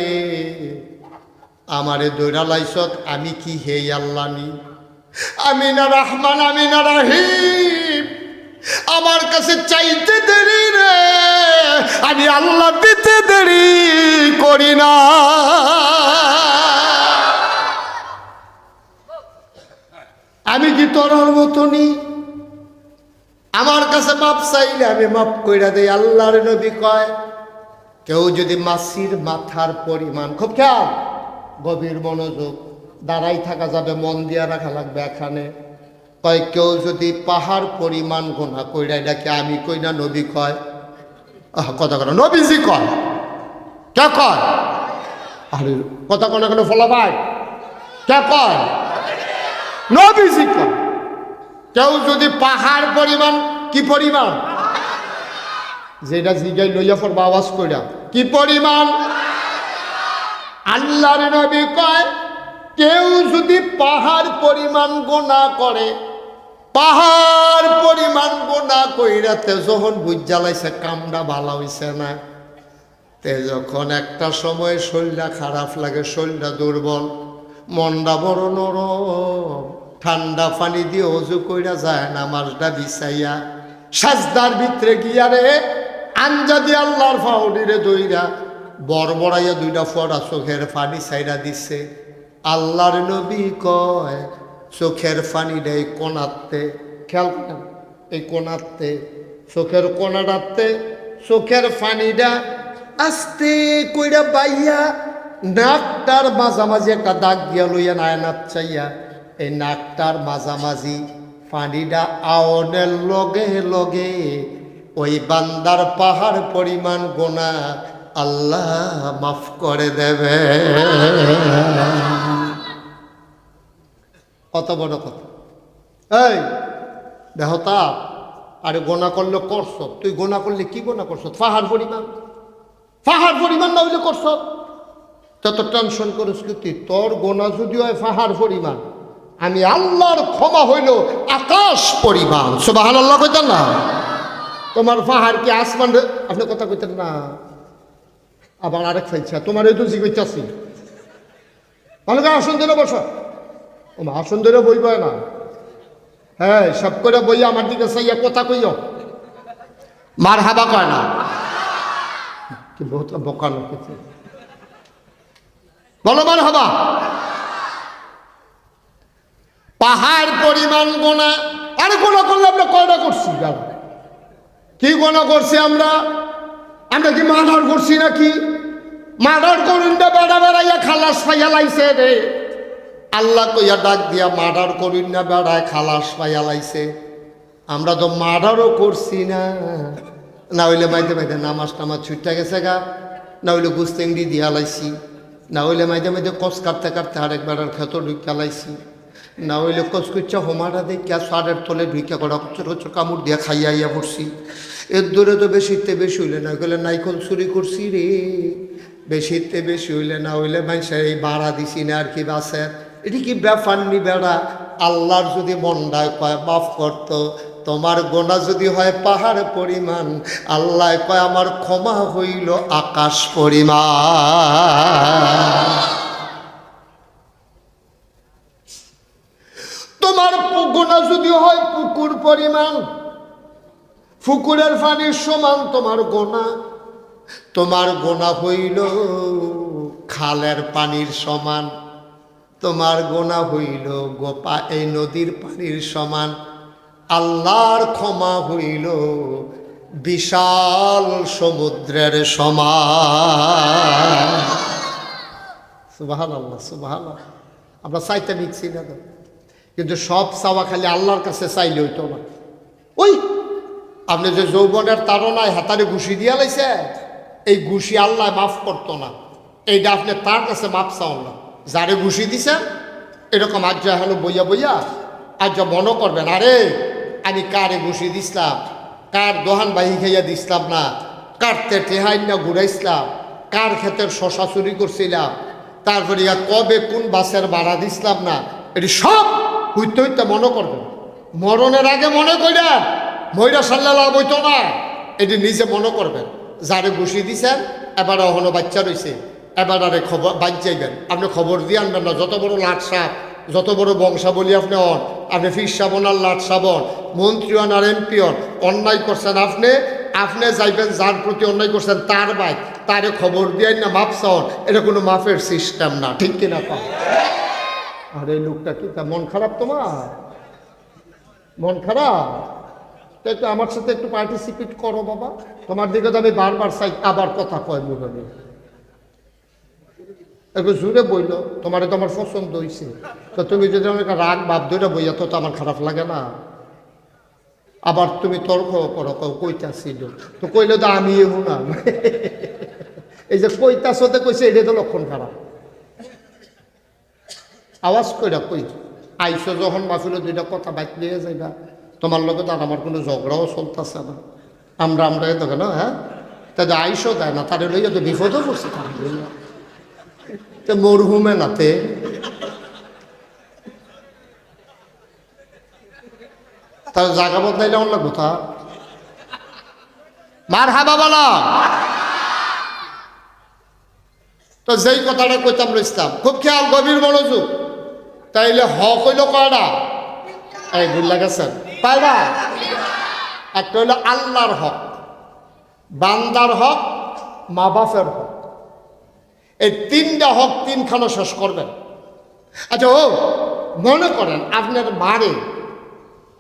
আমারে দৈরা লাইছত, আমি কি হে আল্লাহ নি, আমি না রহমান, আমি না রহিম, আমার কাছে চাইতে দেরি রে, আমি আল্লাহ দিতে দেরি করি না। আমি কি তোরার মতনই? আমার কাছে মাপ চাইলে আমি মাপ কইরা দেই। আল্লাহর নবী কয়, কেউ যদি মাছির মাথার পরিমাণ, খুব খেয়াল, গভীর মনোযোগ, দাঁড়াই থাকা যাবে, মন দিয়া রাখা লাগবে এখানে, কয় কেউ যদি পাহাড় পরিমাণ গোনা কইরা, এটাকে আমি কই না, নবী কয়, কথা কেন নবীজি কয়, কে কয়? আরে কথা কেন কেন ফলা ভাই, কে কয়? নবীজি কয়, কেউ যদি পাহাড় পরিমাণ, কি পরিমাণ, যেটা জিগাই লইয়া পড়বা আওয়াজ কইরা, কি পরিমাণ? আল্লাহর নবী কয়, কেউ যদি পাহাড় পরিমাণ গোনা করে, পাহাড় পরিমাণ গোনা কইরাতে যখন বুঝ জ্বালাইছে কামটা ভালো হইছে না, তে যখন একটা সময় শরীরটা খারাপ লাগে, শরীরটা দুর্বল, মনটা বড় নরম, ঠান্ডা পানি দিয়ে অজু কইরা যায় নামাজটা বিছাইয়া সাজদার ভিতরে গিয়া রে আঞ্জা দিয়ে আল্লাহর ফাউডিরে দইরা বড়বড়াইয়া দুইটা ফোঁটা চোখের পানি ছাইরা দিচ্ছে। আল্লাহর নবী কয়, চোখের পানিটা এই কোনাতে, খেয়াল করেন, এই কোনাতে, চোখের কোনাটাতে চোখের পানিটা আস্তে কইরা বাইয়া নাকটার মাঝামাঝি একটা দাগ দিয়া লইয়া নায়নাত চাইয়া, এই নাকটার মাঝামাঝি পানিটা আওনের লগে লগে ওই বান্দার পাহাড় পরিমাণ গোনা আল্লাহ মাফ করে দেবে। কত বড় কথা! এই দেহতা, আরে গোনা করলে করছ, তুই গোনা করলে কি গোনা করছ? পাহাড় পরিমাণ, পাহাড় পরিমাণ না হইলে করছ, তত টেনশন করিস কি? তোর গোনা যদি হয় পাহাড় পরিমাণ, আমি আল্লাহর ক্ষমা হইল আকাশ পরিমাণ। সুবহানাল্লাহ কইতেন না? তোমার পাহাড় কি আসমান? আপনি কথা কইতেন না। আবার আরেক ফাইছা, তোমার এই তো জিজ্ঞাসি ভালো করে আসন ধরে বসো, আসন ধরে বইব না, হ্যাঁ সব করে বইয়া আমার দিকে চাইয়া কথা কইও, মার হাবা কয় না, কি বহুত বোকানো কিছু বলো, মার হাবা। পাহাড় পরিমাণ গোনা, আরে গোনা করলে আমরা কয়টা করছি? কি গোনা করছি আমরা? আমরা কি মার্ডার করছি নাকি? মার্ডার করুন না, বেড়া বেড়াইয়া খালাস পাইয়া লাইছে রে। আল্লাহ কইয়া ডাক দিয়া, মার্ডার করুন না, বেড়ায় খালাস পাইয়া লাইছে। আমরা তো মার্ডারও করছি না, না হইলে মাইতে মাইতে নামাজ টামাজ ছুটতে গেছে গা, না হইলে গুস্তেংড়ি দিয়া লাইছি, না হইলে মাইতে মাইতে কষ কাটতে কাটতে আরেক বেড়ার ক্ষেত ঢুকিয়া লাইছি, না হইলে কচকুচ্চা হোমাটা দেখিয়া সারের তলে ঢুইকা করা হচ্ছে কামড় দিয়া খাইয়া আইয়া পড়ছি। এর দূরে তো বেশিতে বেশি হইলে না গেলে নাইকল চুরি করছি রে, বেশিতে বেশি হইলে না হইলে মানুষের এই বাড়া দিছি না আর কি বাসের। এটি কি ব্যাপার নি বেড়া, আল্লাহর যদি মনটায় কয় মাফ করত, তোমার গোনা যদি হয় পাহাড় পরিমাণ, আল্লাহ কয় আমার ক্ষমা হইল আকাশ পরিমাণ। তোমার গোনা যদি হয় পুকুর পরিমাণ, পুকুরের পানির সমান তোমার গোনা, তোমার গোনা হইল খালের পানির সমান, তোমার গোনা হইল গোপা এই নদীর পানির সমান, আল্লাহর ক্ষমা হইল বিশাল সমুদ্রের সমান। সুবহানাল্লাহ সুবহানাল্লাহ। আমরা চাইতে নিচ্ছি না তো, কিন্তু সব চাওয়া খালি আল্লাহর কাছে চাইলে হইতো না। ওই আপনি যে যৌবনের তাড়নায় হাতারে ঘুষি দিয়া লাইছে, এই ঘুষি আল্লাহ মাফ করতো না, এইটা আপনি তার কাছে মাফ চাও না। যারে ঘুষি দিছেন এরকম আজ হলো বইয়া বইয়া আজ মনে করবেন, আরে আমি কারে ঘুষি দিছিলাম, কার দোহান বাহি খাইয়া দিছিলাম না, কারতে টেহাইন না ঘুরাইছিলাম, কার ক্ষেতের শশা চুরি করছিলাম, তারপরে কবে কোন বাসের ভাড়া দিছিলাম না, এটি সব হইতে হইতে মনে করবেন। মরণের আগে মনে করেন, ময়রা সাল্লাহ বইতো না, এটি নিজে মনে করবেন। যারে ঘুষি দিছেন এবার এখনো বাচ্চা রয়েছে, এবার আরে খবর বাঁচাইবেন, আপনি খবর দিয়ে আনবেন না। যত বড় লাট সাপ, যত বড় বংশাবলী আপনি হন, আপনি ফির সাবন আর লাট সাবন, মন্ত্রী হন আর এমপি হন, অন্যায় করছেন আপনি, আপনি যাইবেন যার প্রতি অন্যায় করছেন তার বাইক, তারে খবর দিয়ে না মাপ চাওয়ান, এটা কোনো মাফের সিস্টেম না, ঠিক কিনা কম? আর এই লোকটা কি তা মন খারাপ তোমার? মন খারাপ তো একটু আমার সাথে একটু পার্টিসিপেট করো বাবা। তোমার দিকে তো আমি বারবার চাই, আবার কথা কয় মুখে একটু জুড়ে বইল, তোমারে তোমার পছন্দ হয়েছে, তো তুমি যদি অনেক রাগ ভাব ধরে বইয়া তো আমার খারাপ লাগে না? আবার তুমি তর্ক করো, কইতা ছিল তো কইলে তো আমি এমন না। এই যে কইতাছতে কইছে এটা তো লক্ষণ খারাপ। আওয়াজ কইরা কই আইসো যখন মাফিলে দুইটা কথা বাইক নিয়ে যাইবা, তোমার লোকে তো আর আমার কোনো ঝগড়াও চলতেছে না, আমরা দেখো না। হ্যাঁ, তাই আইসো দেয় না, তার লইয়া তো বিপদও করছে, মরহুমে নাতে তার জায়গা বদলাইলে অন্য কথা মার হাবা বলা। তো যেই কথাটা কইতাম রইতাম, খুব খেয়াল, গভীর মনোযোগ। তাইলে হক হইল কয়টা? এই ভুল লাগেছেন পাইবা? একটা হইল আল্লাহর হক, বান্দার হক, মা বাপের হক। এই তিনটা হক তিনখানা শেষ করবেন। আচ্ছা, ও মনে করেন আপনার মারে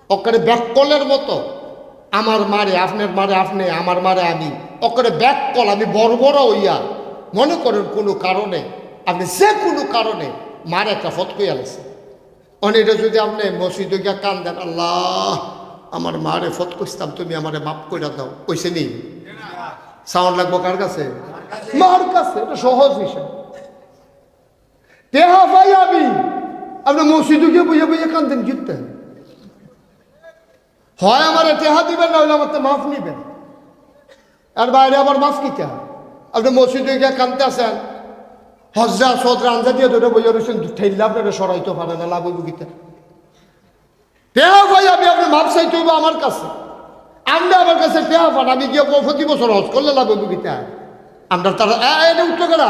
ওকে ব্যাককলের মতো, আমার মারে আপনার মারে আপনি, আমার মারে আমি, ওকে ব্যাককল আমি বড় বড় হইয়া মনে করেন কোনো কারণে আপনি যে কোনো কারণে মারে একটা ফত কইয়া লাগছে, অনেকটা যদি আপনি মসজিদে গিয়া কান দেন, আল্লাহ আমার মারে ফত কইতাম, তুমি আমারে মাফ করে দাও, কইছে নি? সাউন্ড লাগবো কার কাছে? মার কাছে। এটা সহজ হিসাব। টেহা ভাই আমি আপনি মসজিদে গিয়ে বইয়া বইয়া কান্দেন, জিততেন হয় আমার টেহা দিবেন, না হলে আমার তো মাফ নিবেন। আর বাইরে আবার মাফ কি কে? আপনি মসজিদে গিয়ে কানতে আসেন, হজ্জা সদরা আঞ্জা দিয়ে ধরে বইয়া রয়েছেন, ঠেললে আপনারা সরাইতে পারে না, লাভ হইব গীতা। টেহা ভাই আমি আপনি মাফ চাইতে হইব আমার কাছে, আপনি আমার কাছে টেহা পান, আমি গিয়ে প্রতি বছর হজ করলে লাভ হইব গীতা। আমরা তারা এটা উঠলো কেনা।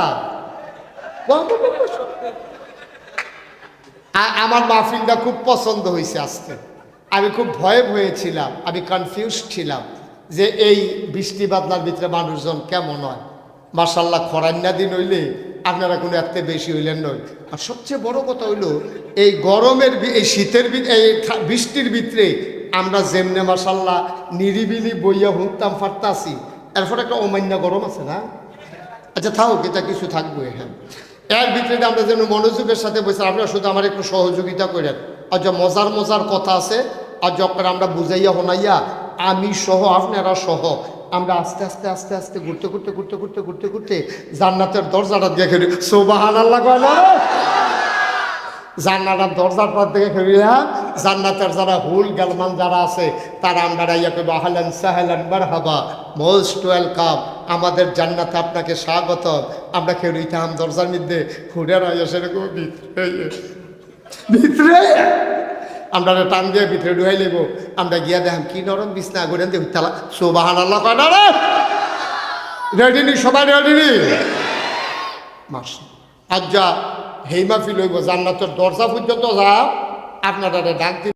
আমার মাহফিলটা খুব পছন্দ হয়েছে আজকে। আমি খুব ভয়ে ভয়ে ছিলাম, আমি কনফিউজ ছিলাম যে এই বৃষ্টি বাদলার ভিতরে মানুষজন কেমন হয়। মাশাল্লাহ, খরান্না দিন হইলে আপনারা কোনো এত বেশি হইলেন নয়। আর সবচেয়ে বড় কথা হইল এই গরমের, এই শীতের, এই বৃষ্টির ভিতরে আমরা যেমনে মাশাল্লাহ নিরিবিলি বইয়া হুঁকতাম ফারতাছি, এরপর একটা অমান্য গরম আছে না? আচ্ছা থাকুক, এটা কিছু থাকবে। হ্যাঁ, এর ভিতরে আমরা যেন মনোযোগের সাথে বসে, আপনারা শুধু আমার একটু সহযোগিতা করেন। আর যে মজার মজার কথা আছে, আর যখন আমরা বুঝাইয়া হনাইয়া আমি সহ আপনারা সহ আমরা আস্তে আস্তে আস্তে আস্তে ঘুরতে ঘুরতে ঘুরতে ঘুরতে ঘুরতে ঘুরতে জান্নাতের দরজাটা দেখে সুবহানাল্লাহ কয় না? জান্নাতের দরজার পর থেকে খেলিয়া জান্নাতের যারা হুল গেলমান যারা আছে তারা আমরা ইয়া করবো আহলান সাহলান মারহাবা মোস্ট ওয়েলকাম, আমাদের জান্নাতে আপনাকে স্বাগত। আমরা খেলিতাম দরজার মধ্যে হুডের আইয়া সেরকম ভিতরে আমরা টান দিয়ে ভিতরে ঢুকাই নেবো। আমরা গিয়া দেখাম কি নরম বিছনা ঘুরেন দেখি তালা সুবহানাল্লাহ কয় না রে? রেডি নি সবাই রেডি নি? মাস আজ যা হেইমা ফিল হইব জান্নাতের দরজা পর্যন্ত যা আপনারা ডাক